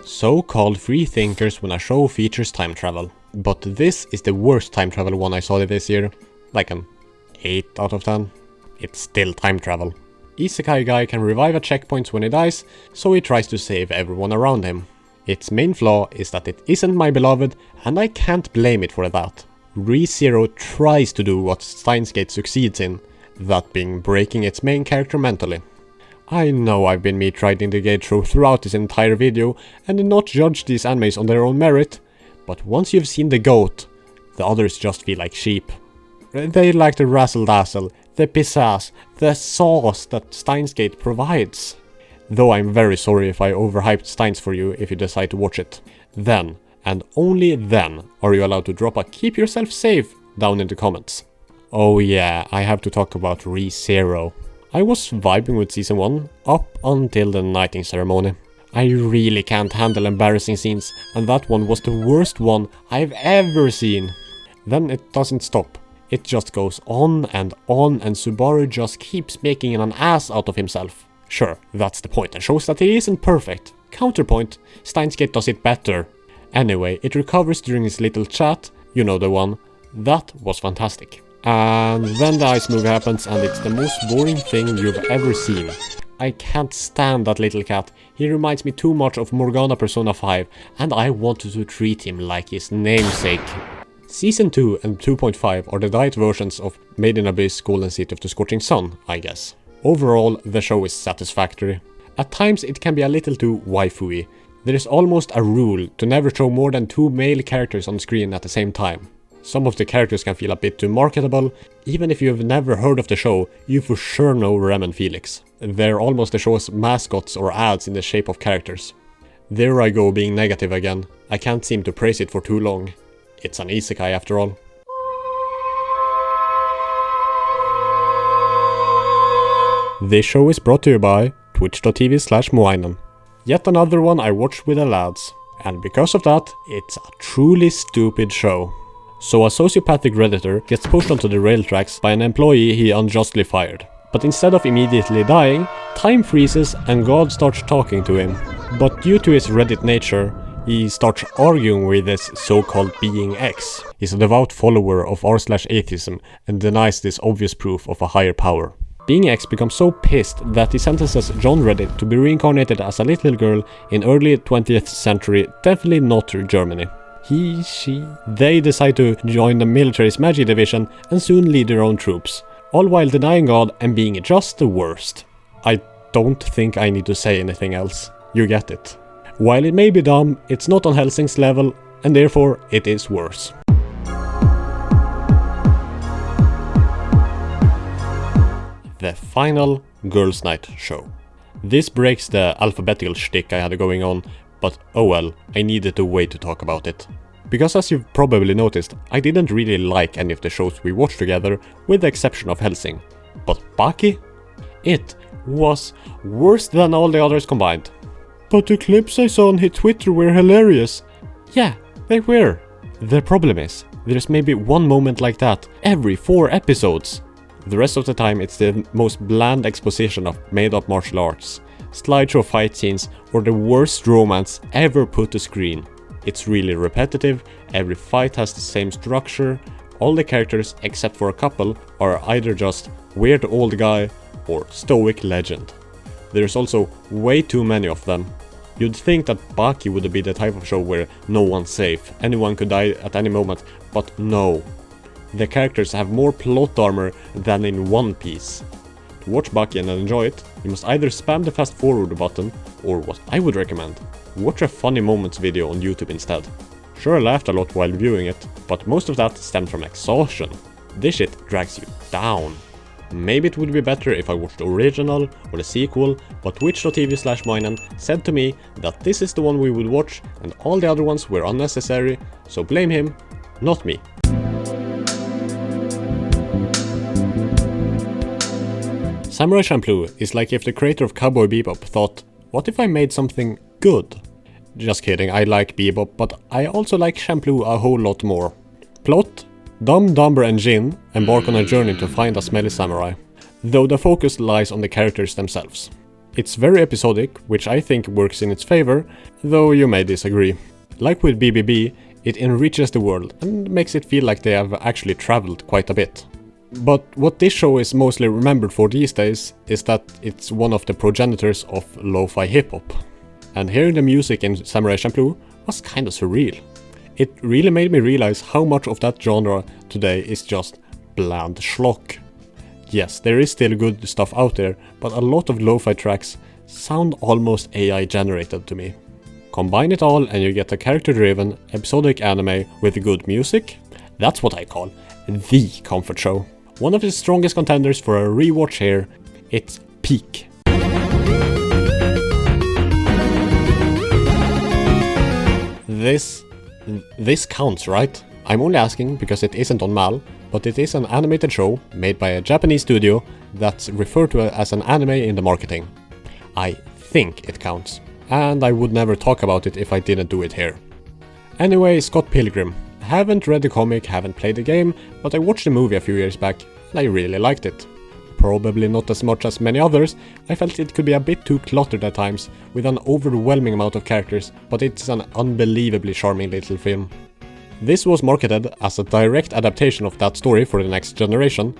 So-called free thinkers when a show features time travel. But this is the worst time travel one I saw this year. Like an 8 out of 10. It's still time travel. Isekai guy can revive at checkpoints when he dies, so he tries to save everyone around him. Its main flaw is that it isn't my beloved, and I can't blame it for that. Rezero tries to do what Steins Gate succeeds in, that being breaking its main character mentally. I know I've been me-triding the gate throughout this entire video and not judge these animes on their own merit, but once you've seen the goat, the others just feel like sheep. They like the razzle-dazzle, the pizzazz, the sauce that Steins Gate provides. Though I'm very sorry if I overhyped Steins for you if you decide to watch it. Then, and only then, are you allowed to drop a keep yourself safe down in the comments. Oh yeah, I have to talk about Rezero. I was vibing with season 1 up until the knighting ceremony. I really can't handle embarrassing scenes, and that one was the worst one I've ever seen. Then it doesn't stop. It just goes on, and Subaru just keeps making an ass out of himself. Sure, that's the point and shows that he isn't perfect. Counterpoint, Steins Gate does it better. Anyway, it recovers during his little chat, you know the one. That was fantastic. And then the ice movie happens and it's the most boring thing you've ever seen. I can't stand that little cat. He reminds me too much of Morgana Persona 5 and I wanted to treat him like his namesake. Season 2 and 2.5 are the diet versions of Made in Abyss, Golden City of the Scorching Sun, I guess. Overall, the show is satisfactory. At times it can be a little too waifu-y. There is almost a rule to never show more than 2 male characters on screen at the same time. Some of the characters can feel a bit too marketable. Even if you've never heard of the show, you for sure know Rem and Felix. They're almost the show's mascots or ads in the shape of characters. There I go being negative again. I can't seem to praise it for too long. It's an isekai after all. This show is brought to you by twitch.tv/moinen. Yet another one I watched with the lads, and because of that, it's a truly stupid show. So a sociopathic redditor gets pushed onto the rail tracks by an employee he unjustly fired. But instead of immediately dying, time freezes and God starts talking to him. But due to his Reddit nature, he starts arguing with this so-called being X. He's a devout follower of r/atheism and denies this obvious proof of a higher power. Being X becomes so pissed that he sentences John Reddit to be reincarnated as a little girl in early 20th century, definitely not Germany. They decide to join the military's magic division and soon lead their own troops, all while denying God and being just the worst. I don't think I need to say anything else. You get it. While it may be dumb, it's not on Hellsing's level, and therefore it is worse. The final Girls' Night show. This breaks the alphabetical shtick I had going on, but oh well, I needed a way to talk about it. Because as you've probably noticed, I didn't really like any of the shows we watched together, with the exception of Hellsing. But Baki? It was worse than all the others combined. But the clips I saw on his Twitter were hilarious. Yeah, they were. The problem is, there's maybe one moment like that every 4 episodes. The rest of the time it's the most bland exposition of made-up martial arts, slideshow fight scenes, or the worst romance ever put to screen. It's really repetitive, every fight has the same structure, all the characters except for a couple are either just weird old guy or stoic legend. There's also way too many of them. You'd think that Baki would be the type of show where no one's safe, anyone could die at any moment, but no. The characters have more plot armor than in One Piece. To watch Baki and enjoy it, you must either spam the fast forward button, or what I would recommend, watch a funny moments video on YouTube instead. Sure, I laughed a lot while viewing it, but most of that stemmed from exhaustion. This shit drags you down. Maybe it would be better if I watched the original or the sequel, but twitch.tv/moinen said to me that this is the one we would watch and all the other ones were unnecessary, so blame him, not me. Samurai Champloo is like if the creator of Cowboy Bebop thought, what if I made something good? Just kidding, I like Bebop, but I also like Champloo a whole lot more. Plot? Dum Dumber and Jin embark on a journey to find a smelly samurai, though the focus lies on the characters themselves. It's very episodic, which I think works in its favor, though you may disagree. Like with BBB, it enriches the world and makes it feel like they have actually traveled quite a bit. But what this show is mostly remembered for these days is that it's one of the progenitors of lo-fi hip-hop. And hearing the music in Samurai Champloo was kinda surreal. It really made me realize how much of that genre today is just bland schlock. Yes, there is still good stuff out there, but a lot of lo-fi tracks sound almost AI generated to me. Combine it all and you get a character-driven, episodic anime with good music. That's what I call the comfort show. One of the strongest contenders for a rewatch here, it's peak. This counts, right? I'm only asking because it isn't on Mal, but it is an animated show made by a Japanese studio that's referred to as an anime in the marketing. I think it counts, and I would never talk about it if I didn't do it here. Anyway, Scott Pilgrim. Haven't read the comic, haven't played the game, but I watched the movie a few years back, and I really liked it. Probably not as much as many others, I felt it could be a bit too cluttered at times, with an overwhelming amount of characters, but it's an unbelievably charming little film. This was marketed as a direct adaptation of that story for the next generation,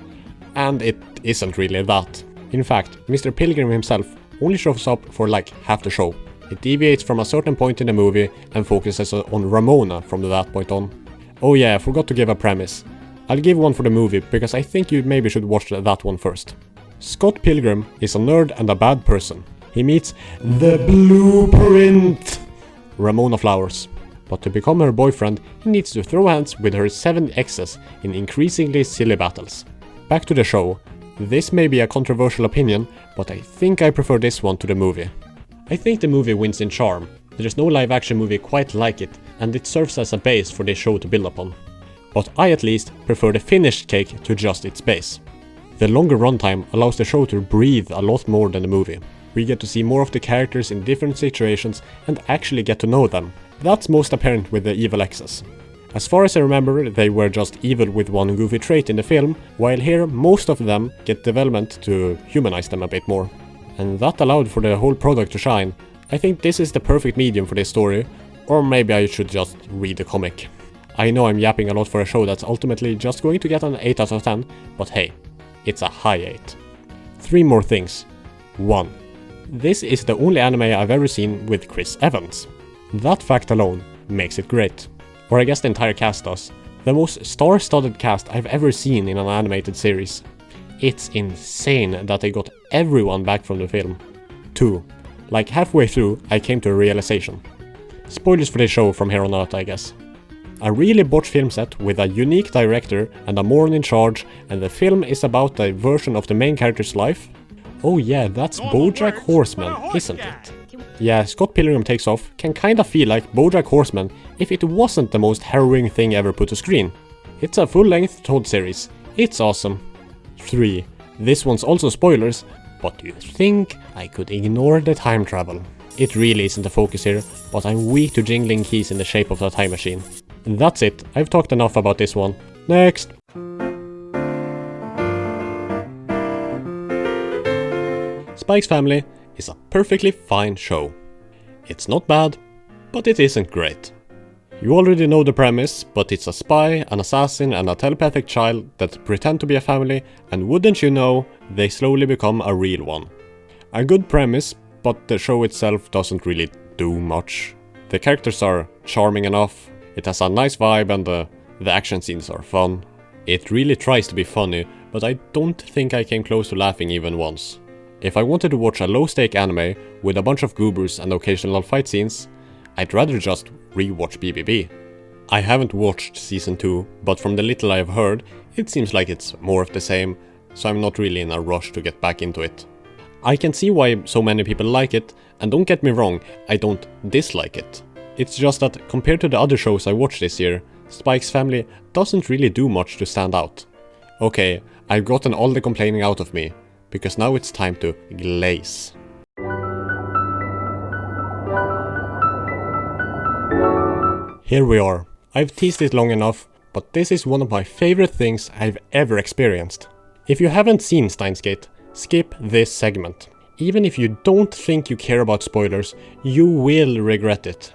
and it isn't really that. In fact, Mr. Pilgrim himself only shows up for like half the show. It deviates from a certain point in the movie and focuses on Ramona from that point on. Oh yeah, I forgot to give a premise. I'll give one for the movie because I think you maybe should watch that one first. Scott Pilgrim is a nerd and a bad person. He meets the blueprint, Ramona Flowers. But to become her boyfriend, he needs to throw hands with her 7 exes in increasingly silly battles. Back to the show. This may be a controversial opinion, but I think I prefer this one to the movie. I think the movie wins in charm. There's no live action movie quite like it, and it serves as a base for this show to build upon. But I at least prefer the finished cake to just its base. The longer runtime allows the show to breathe a lot more than the movie. We get to see more of the characters in different situations and actually get to know them. That's most apparent with the evil exes. As far as I remember, they were just evil with one goofy trait in the film, while here most of them get development to humanize them a bit more. And that allowed for the whole product to shine. I think this is the perfect medium for this story, or maybe I should just read the comic. I know I'm yapping a lot for a show that's ultimately just going to get an 8 out of 10, but hey, it's a high 8. 3 more things. 1. This is the only anime I've ever seen with Chris Evans. That fact alone makes it great. Or I guess the entire cast does. The most star-studded cast I've ever seen in an animated series. It's insane that they got everyone back from the film. 2. Like halfway through, I came to a realization. Spoilers for this show from here on out, I guess. A really botched film set with a unique director and a moron in charge, and the film is about a version of the main character's life. Oh yeah, that's BoJack Horseman, isn't it? Yeah, Scott Pilgrim Takes Off can kinda feel like BoJack Horseman if it wasn't the most harrowing thing ever put to screen. It's a full-length told series. It's awesome. 3. This one's also spoilers, but you think I could ignore the time travel. It really isn't the focus here, but I'm weak to jingling keys in the shape of a time machine. That's it, I've talked enough about this one. Next! Spike's Family is a perfectly fine show. It's not bad, but it isn't great. You already know the premise, but it's a spy, an assassin and a telepathic child that pretend to be a family, and wouldn't you know, they slowly become a real one. A good premise, but the show itself doesn't really do much. The characters are charming enough, it has a nice vibe and the action scenes are fun. It really tries to be funny, but I don't think I came close to laughing even once. If I wanted to watch a low-stake anime with a bunch of goobers and occasional fight scenes, I'd rather just rewatch BBB. I haven't watched season 2, but from the little I've heard, it seems like it's more of the same, so I'm not really in a rush to get back into it. I can see why so many people like it, and don't get me wrong, I don't dislike it. It's just that compared to the other shows I watched this year, Spike's Family doesn't really do much to stand out. Okay, I've gotten all the complaining out of me, because now it's time to glaze. Here we are. I've teased it long enough, but this is one of my favorite things I've ever experienced. If you haven't seen Steins Gate, skip this segment. Even if you don't think you care about spoilers, you will regret it.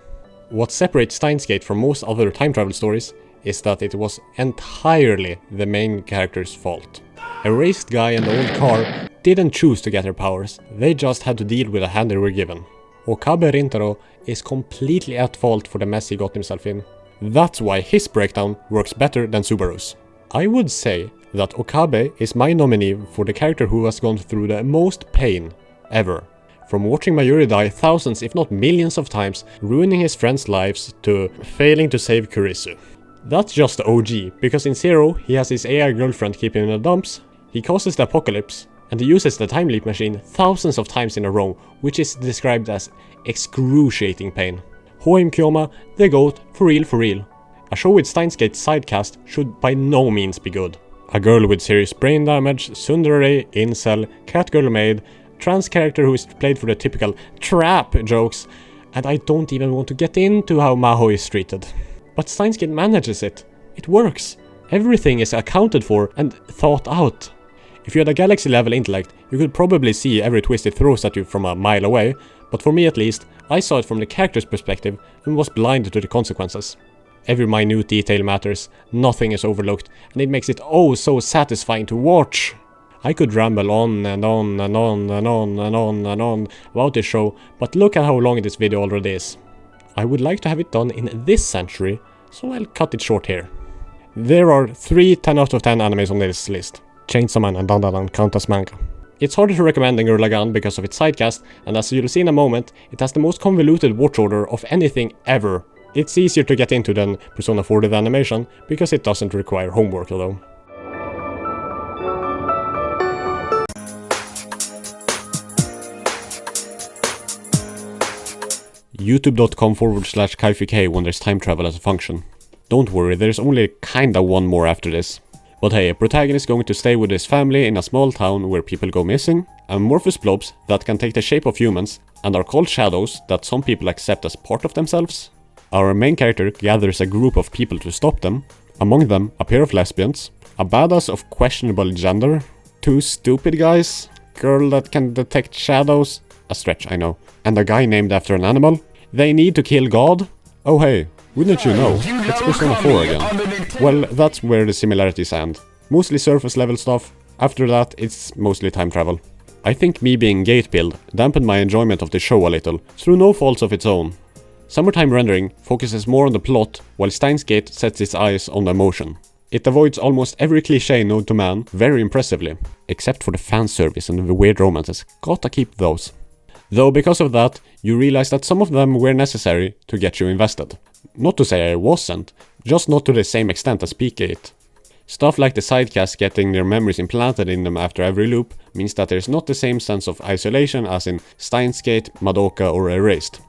What separates Steins Gate from most other time travel stories is that it was entirely the main character's fault. A raised guy and the old car didn't choose to get their powers, they just had to deal with the hand they were given. Okabe Rintaro is completely at fault for the mess he got himself in. That's why his breakdown works better than Subaru's. I would say that Okabe is my nominee for the character who has gone through the most pain ever. From watching Mayuri die thousands if not millions of times, ruining his friends' lives, to failing to save Kurisu. That's just the OG, because in Zero he has his AI girlfriend keep him in the dumps, he causes the apocalypse, and he uses the time leap machine thousands of times in a row, which is described as excruciating pain. Hoim Kyoma, the GOAT, for real for real. A show with Steins Gate sidecast should by no means be good. A girl with serious brain damage, tsundere, incel, catgirl maid, trans character who is played for the typical trap jokes, and I don't even want to get into how Maho is treated. But Steins Gate manages it. It works. Everything is accounted for and thought out. If you had a galaxy level intellect, you could probably see every twist it throws at you from a mile away, but for me at least, I saw it from the character's perspective and was blind to the consequences. Every minute detail matters, nothing is overlooked, and it makes it oh so satisfying to watch. I could ramble on and on and on and on and on and on about this show, but look at how long this video already is. I would like to have it done in this century, so I'll cut it short here. There are 3 10 out of 10 animes on this list. Chainsaw Man and Dandadan count as manga. It's harder to recommend than Gurren Lagann because of its sidecast, and as you'll see in a moment, it has the most convoluted watch order of anything ever. It's easier to get into than Persona 4 the animation, because it doesn't require homework though. youtube.com/KaiFK when there's time travel as a function. Don't worry, there's only kinda one more after this. But hey, a protagonist going to stay with his family in a small town where people go missing, amorphous blobs that can take the shape of humans and are called shadows that some people accept as part of themselves. Our main character gathers a group of people to stop them, among them a pair of lesbians, a badass of questionable gender, 2 stupid guys, girl that can detect shadows, a stretch I know, and a guy named after an animal. They need to kill God. Oh hey, wouldn't you know, it's Persona 4 again. Well, that's where the similarities end. Mostly surface level stuff, after that it's mostly time travel. I think me being gate-pilled dampened my enjoyment of the show a little, through no faults of its own. Summertime Rendering focuses more on the plot, while Steins Gate sets its eyes on the emotion. It avoids almost every cliché known to man very impressively, except for the fan service and the weird romances, gotta keep those. Though because of that, you realize that some of them were necessary to get you invested. Not to say I wasn't, just not to the same extent as Peak Gate. Stuff like the sidecasts getting their memories implanted in them after every loop means that there's not the same sense of isolation as in Steins Gate, Madoka or Erased.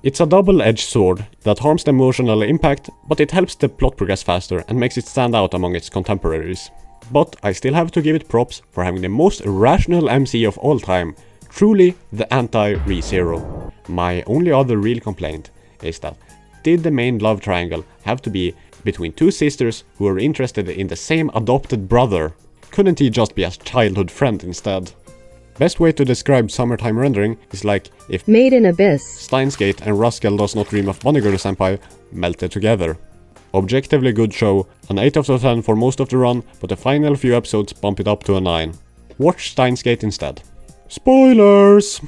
It's a double-edged sword that harms the emotional impact, but it helps the plot progress faster and makes it stand out among its contemporaries. But I still have to give it props for having the most rational MC of all time, truly the anti-Rezero. My only other real complaint is that did the main love triangle have to be between 2 sisters who are interested in the same adopted brother? Couldn't he just be a childhood friend instead? Best way to describe Summertime Rendering is like if Made in Abyss, Steins Gate and Rascal Does Not Dream of Bunny Girl Senpai melted together. Objectively good show, an 8 out of 10 for most of the run, but the final few episodes bump it up to a 9. Watch Steins Gate instead. Spoilers!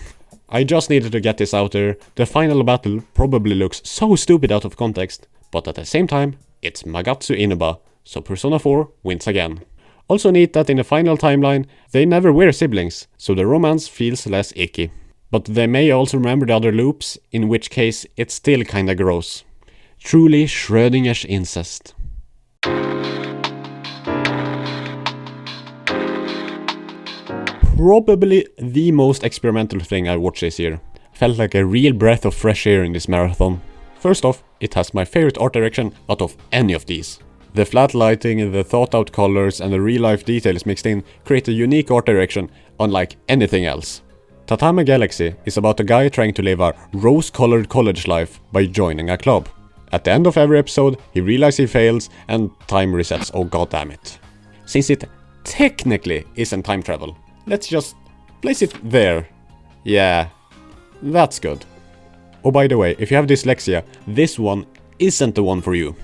I just needed to get this out there. The final battle probably looks so stupid out of context, but at the same time, it's Magatsu Inuba, so Persona 4 wins again. Also neat that in the final timeline, they never were siblings, so the romance feels less icky. But they may also remember the other loops, in which case it's still kinda gross. Truly Schrödinger's incest. Probably the most experimental thing I watched this year. Felt like a real breath of fresh air in this marathon. First off, it has my favorite art direction out of any of these. The flat lighting, the thought out colors and the real life details mixed in create a unique art direction unlike anything else. Tatami Galaxy is about a guy trying to live a rose-colored college life by joining a club. At the end of every episode, he realizes he fails and time resets, oh goddammit. Since it technically isn't time travel, let's just place it there. Yeah, that's good. Oh, by the way, if you have dyslexia, this one isn't the one for you.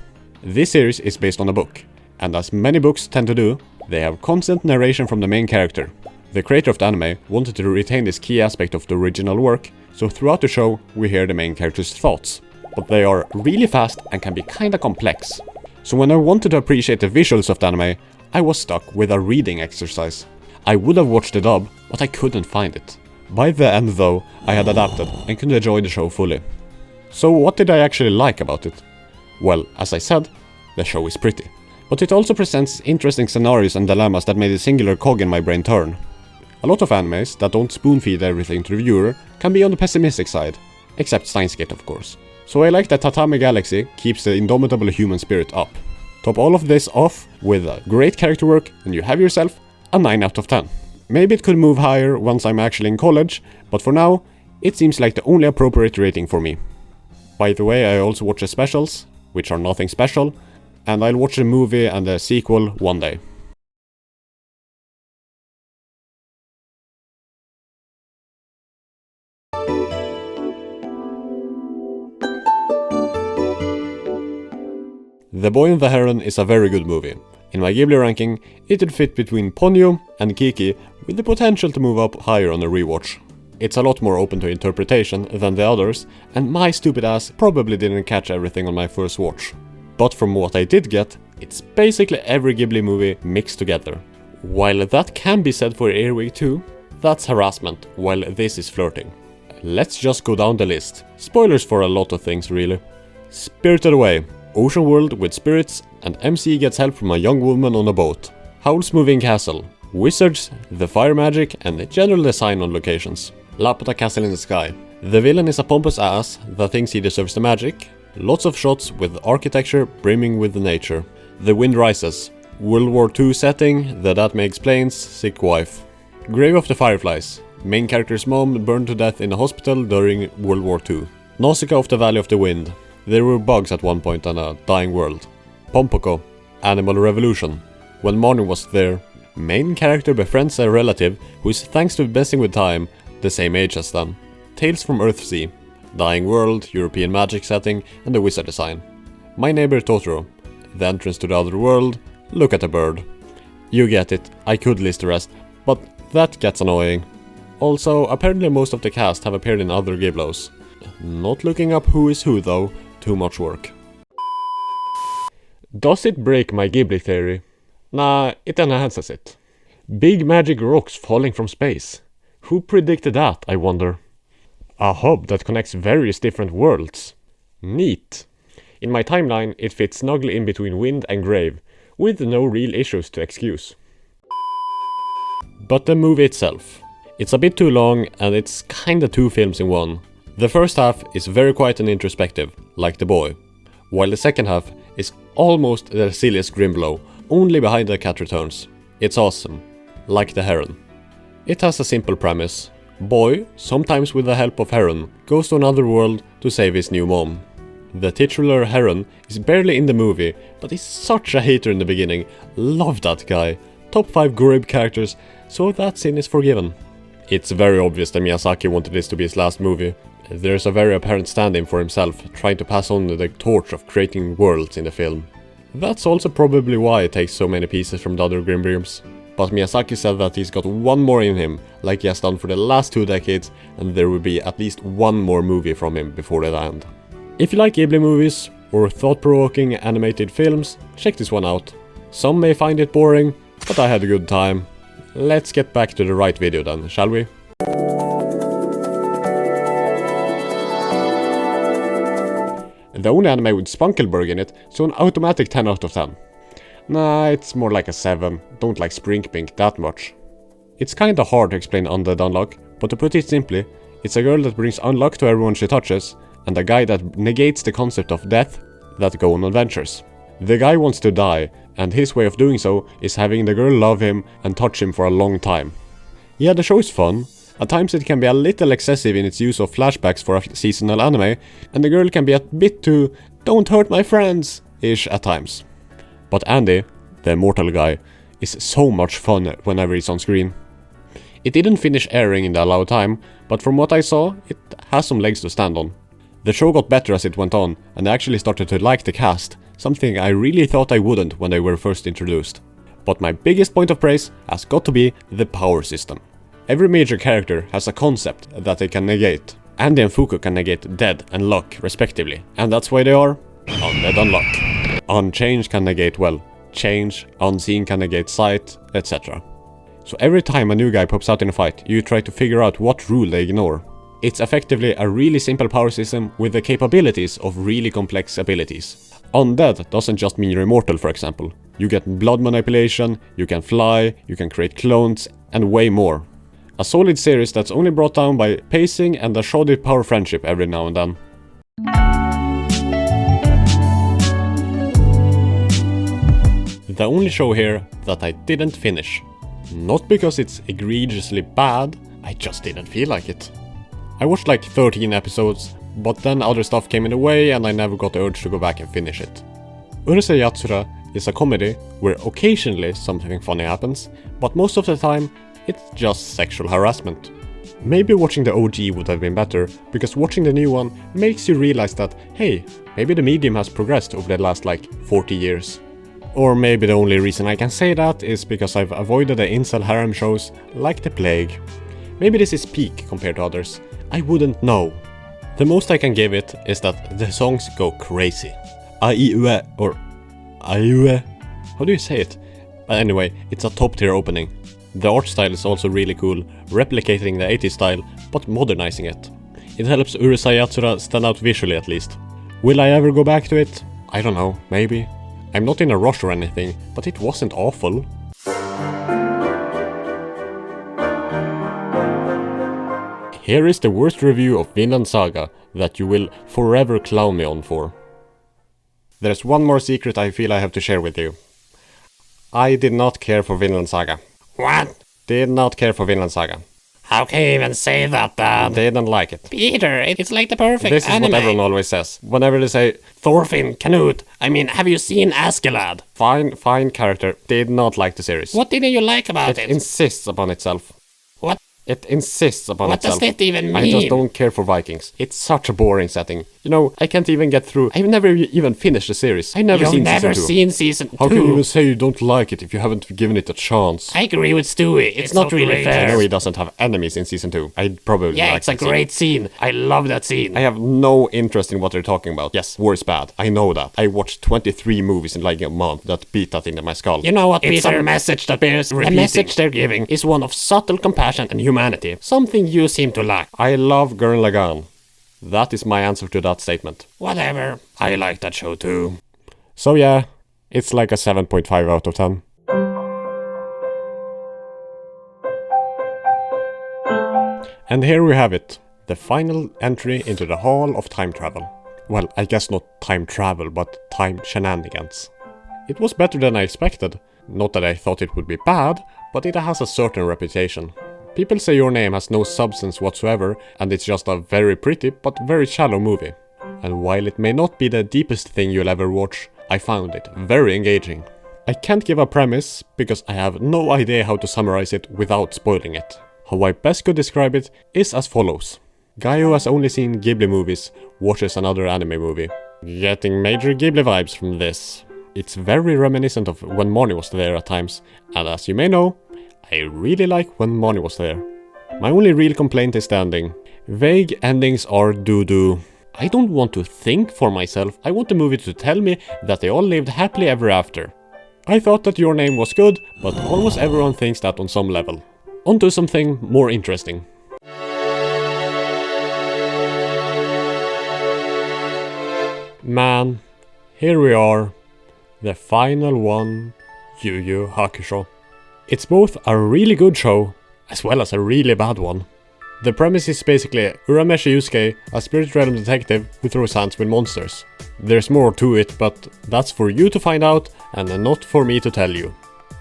This series is based on a book, and as many books tend to do, they have constant narration from the main character. The creator of the anime wanted to retain this key aspect of the original work, so throughout the show we hear the main character's thoughts. But they are really fast and can be kinda complex. So when I wanted to appreciate the visuals of the anime, I was stuck with a reading exercise. I would have watched the dub, but I couldn't find it. By the end though, I had adapted and could enjoy the show fully. So what did I actually like about it? Well, as I said, the show is pretty. But it also presents interesting scenarios and dilemmas that made a singular cog in my brain turn. A lot of animes that don't spoon-feed everything to the viewer can be on the pessimistic side, except Steins Gate of course. So I like that Tatami Galaxy keeps the indomitable human spirit up. Top all of this off with a great character work and you have yourself a 9 out of 10. Maybe it could move higher once I'm actually in college, but for now, it seems like the only appropriate rating for me. By the way, I also watch the specials, which are nothing special, and I'll watch the movie and the sequel one day. The Boy and the Heron is a very good movie. In my Ghibli ranking, it would fit between Ponyo and Kiki, with the potential to move up higher on a rewatch. It's a lot more open to interpretation than the others, and my stupid ass probably didn't catch everything on my first watch. But from what I did get, it's basically every Ghibli movie mixed together. While that can be said for Earwig too, that's harassment, while this is flirting. Let's just go down the list. Spoilers for a lot of things really. Spirited Away. Ocean world with spirits, and MC gets help from a young woman on a boat. Howl's Moving Castle. Wizards, the fire magic, and the general design on locations. Laputa Castle in the Sky. The villain is a pompous ass that thinks he deserves the magic. Lots of shots with architecture brimming with the nature. The Wind Rises. World War II setting, the That May Explains, sick wife. Grave of the Fireflies. Main character's mom burned to death in a hospital during World War II. Nausicaa of the Valley of the Wind. There were bugs at one point on a dying world. Pompoko. Animal Revolution. When morning was there, main character befriends a relative who is, thanks to messing with time, the same age as them. Tales from Earthsea. Dying world, European magic setting, and the wizard design. My Neighbor Totoro. The entrance to the other world. Look at the bird. You get it, I could list the rest, but that gets annoying. Also, apparently most of the cast have appeared in other Ghiblos. Not looking up who is who though, too much work. Does it break my Ghibli theory? Nah, it enhances it. Big magic rocks falling from space. Who predicted that, I wonder? A hub that connects various different worlds. Neat. In my timeline, it fits snugly in between Wind and Grave, with no real issues to excuse. But the movie itself. It's a bit too long and it's kinda two films in one. The first half is very quiet and introspective, like The Boy, while the second half is almost the silliest Grimlow, only behind the cat returns. It's awesome, like the Heron. It has a simple premise. Boy, sometimes with the help of Heron, goes to another world to save his new mom. The titular Heron is barely in the movie, but he's such a hater in the beginning. Love that guy. Top 5 Gurren characters, so that sin is forgiven. It's very obvious that Miyazaki wanted this to be his last movie. There's a very apparent stand-in for himself, trying to pass on the torch of creating worlds in the film. That's also probably why it takes so many pieces from the other Grimmbriums. But Miyazaki said that he's got one more in him, like he has done for the last 2 decades, and there will be at least one more movie from him before the end. If you like Ghibli movies, or thought-provoking animated films, check this one out. Some may find it boring, but I had a good time. Let's get back to the right video then, shall we? The only anime with Spunkelberg in it, so an automatic 10 out of 10. Nah, it's more like a 7, don't like Sprinkpink that much. It's kinda hard to explain Undead Unluck, but to put it simply, it's a girl that brings unluck to everyone she touches, and a guy that negates the concept of death that go on adventures. The guy wants to die, and his way of doing so is having the girl love him and touch him for a long time. Yeah, the show is fun. At times it can be a little excessive in its use of flashbacks for a seasonal anime, and the girl can be a bit too "don't hurt my friends"-ish at times. But Andy, the immortal guy, is so much fun whenever he's on screen. It didn't finish airing in the allowed time, but from what I saw, it has some legs to stand on. The show got better as it went on, and I actually started to like the cast, something I really thought I wouldn't when they were first introduced. But my biggest point of praise has got to be the power system. Every major character has a concept that they can negate. Andy and Fuku can negate dead and luck respectively, and that's why they are Undead Unluck. Unchanged can negate, well, change, unseen can negate sight, etc. So every time a new guy pops out in a fight, you try to figure out what rule they ignore. It's effectively a really simple power system with the capabilities of really complex abilities. Undead doesn't just mean you're immortal, for example. You get blood manipulation, you can fly, you can create clones, and way more. A solid series that's only brought down by pacing and a shoddy power friendship every now and then. The only show here that I didn't finish. Not because it's egregiously bad, I just didn't feel like it. I watched like 13 episodes, but then other stuff came in the way and I never got the urge to go back and finish it. Urusei Yatsura is a comedy where occasionally something funny happens, but most of the time it's just sexual harassment. Maybe watching the OG would have been better, because watching the new one makes you realize that, hey, maybe the medium has progressed over the last like 40 years. Or maybe the only reason I can say that is because I've avoided the incel harem shows like the plague. Maybe this is peak compared to others. I wouldn't know. The most I can give it is that the songs go crazy. Aiue or Aiue? How do you say it? But anyway, it's a top tier opening. The art style is also really cool, replicating the 80s style, but modernizing it. It helps Urusei Yatsura stand out visually at least. Will I ever go back to it? I don't know, maybe. I'm not in a rush or anything, but it wasn't awful. Here is the worst review of Vinland Saga that you will forever clown me on for. There's one more secret I feel I have to share with you. I did not care for Vinland Saga. What? Did not care for Vinland Saga. How can you even say that, Dad? Didn't like it. Peter, it's like the perfect This is anime. what everyone always says. Whenever they say, Thorfinn, Canute. I mean, have you seen Askeladd? fine character, did not like the series. What didn't you like about It it? insists upon itself. What? It insists upon What itself. does that even mean? I just don't care for Vikings. It's such a boring setting. You know, I can't even get through. I've never even finished the series. I've never You've seen never season 2. seen season 2. How can you even say you don't like it if you haven't given it a chance? I agree with Stewie. It's not really I fair. know he doesn't have enemies in season 2. I'd probably Yeah, like it's a that scene. great scene. I love that scene. I have no interest in what they're talking about. Yes, war is bad. I know that. I watched 23 movies in like a month that beat that into my skull. You know what, It's Peter? a message that bears The repeating. message they're giving is one of subtle compassion and humanity. Something you seem to lack. I love Gurren Lagann. That is my answer to that statement. Whatever. I like that show too. So yeah, it's like a 7.5 out of 10. And here we have it. The final entry into the Hall of Time Travel. Well, I guess not time travel, but time shenanigans. It was better than I expected. Not that I thought it would be bad, but it has a certain reputation. People say Your Name has no substance whatsoever, and it's just a very pretty but very shallow movie. And while it may not be the deepest thing you'll ever watch, I found it very engaging. I can't give a premise, because I have no idea how to summarize it without spoiling it. How I best could describe it is as follows. Guy who has only seen Ghibli movies watches another anime movie. Getting major Ghibli vibes from this. It's very reminiscent of When Marnie Was There at times, and as you may know, I really like When Marnie Was There. My only real complaint is the ending. Vague endings are doo-doo. I don't want to think for myself, I want the movie to tell me that they all lived happily ever after. I thought that Your Name was good, but almost everyone thinks that on some level. On to something more interesting. Man, here we are. The final one, Yu Hakusho. It's both a really good show, as well as a really bad one. The premise is basically Urameshi Yusuke, a spirit realm detective who throws hands with monsters. There's more to it, but that's for you to find out, and not for me to tell you.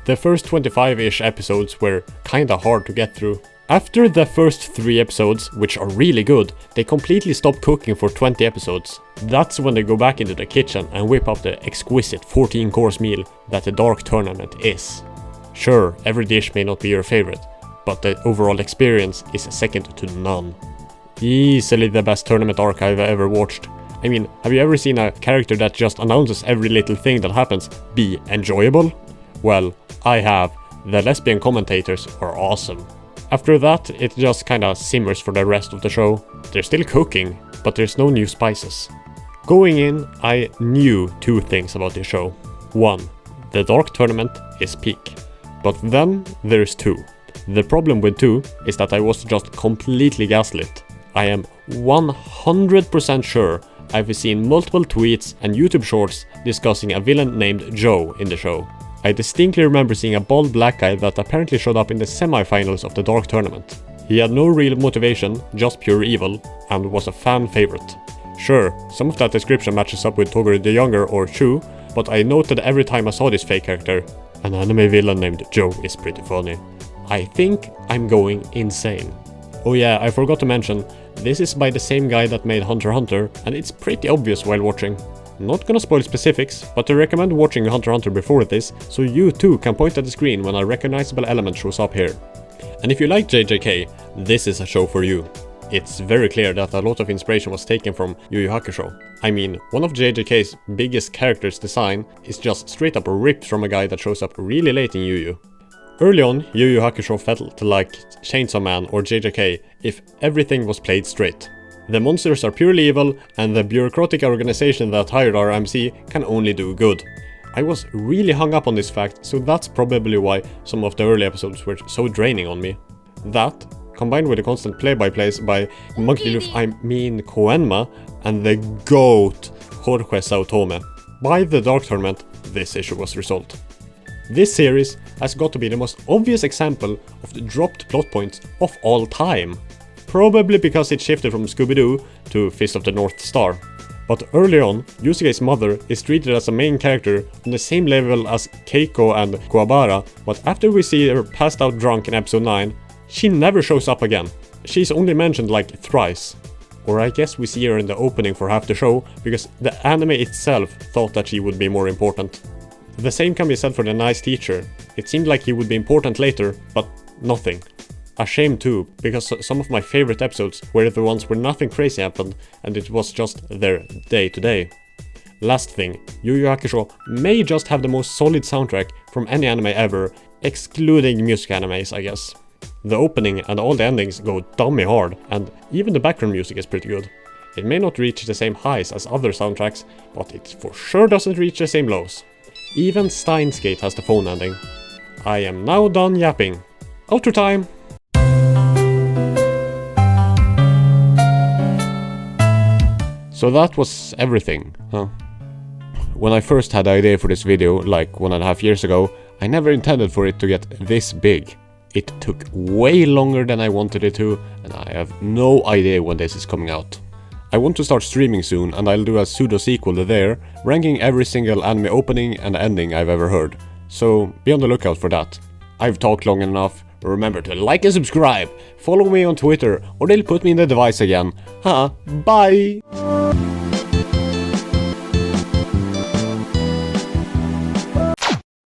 The first 25-ish episodes were kinda hard to get through. After the first 3 episodes, which are really good, they completely stop cooking for 20 episodes. That's when they go back into the kitchen and whip up the exquisite 14-course meal that the Dark Tournament is. Sure, every dish may not be your favorite, but the overall experience is second to none. Easily the best tournament arc I've ever watched. I mean, have you ever seen a character that just announces every little thing that happens be enjoyable? Well, I have. The lesbian commentators are awesome. After that, it just kinda simmers for the rest of the show. They're still cooking, but there's no new spices. Going in, I knew 2 things about this show. 1. The Dark Tournament is peak. But then there's 2. The problem with 2 is that I was just completely gaslit. I am 100% sure I've seen multiple tweets and YouTube shorts discussing a villain named Joe in the show. I distinctly remember seeing a bald black guy that apparently showed up in the semi-finals of the Dark Tournament. He had no real motivation, just pure evil, and was a fan favorite. Sure, some of that description matches up with Toguro the Younger or Shu, but I noted every time I saw this fake character, an anime villain named Joe is pretty funny. I think I'm going insane. Oh yeah, I forgot to mention, this is by the same guy that made Hunter x Hunter, and it's pretty obvious while watching. Not gonna spoil specifics, but I recommend watching Hunter x Hunter before this, so you too can point at the screen when a recognizable element shows up here. And if you like JJK, this is a show for you. It's very clear that a lot of inspiration was taken from Yu Hakusho. I mean, one of JJK's biggest characters' design is just straight up ripped from a guy that shows up really late in Yu Yu. Early on, Yu Hakusho felt like Chainsaw Man or JJK if everything was played straight. The monsters are purely evil, and the bureaucratic organization that hired our MC can only do good. I was really hung up on this fact, so that's probably why some of the early episodes were so draining on me. That, combined with the constant play-by-plays by Monkey Luffy, I mean Koenma, and the GOAT Jorge Saotome. By the Dark Tournament, this issue was resolved. This series has got to be the most obvious example of the dropped plot points of all time. Probably because it shifted from Scooby-Doo to Fist of the North Star. But early on, Yusuke's mother is treated as a main character on the same level as Keiko and Kuwabara, but after we see her passed out drunk in episode 9, she never shows up again. She's only mentioned like thrice. Or I guess we see her in the opening for half the show, because the anime itself thought that she would be more important. The same can be said for the nice teacher. It seemed like he would be important later, but nothing. A shame too, because some of my favorite episodes were the ones where nothing crazy happened and it was just their day to day. Last thing, Yu Hakusho may just have the most solid soundtrack from any anime ever, excluding music animes, I guess. The opening and all the endings go dummy hard, and even the background music is pretty good. It may not reach the same highs as other soundtracks, but it for sure doesn't reach the same lows. Even Steins Gate has the phone ending. I am now done yapping. Outro time! So that was everything, huh? When I first had the idea for this video, like 1.5 years ago, I never intended for it to get this big. It took way longer than I wanted it to, and I have no idea when this is coming out. I want to start streaming soon, and I'll do a pseudo-sequel there, ranking every single anime opening and ending I've ever heard. So be on the lookout for that. I've talked long enough. Remember to like and subscribe, follow me on Twitter, or they'll put me in the device again. Bye!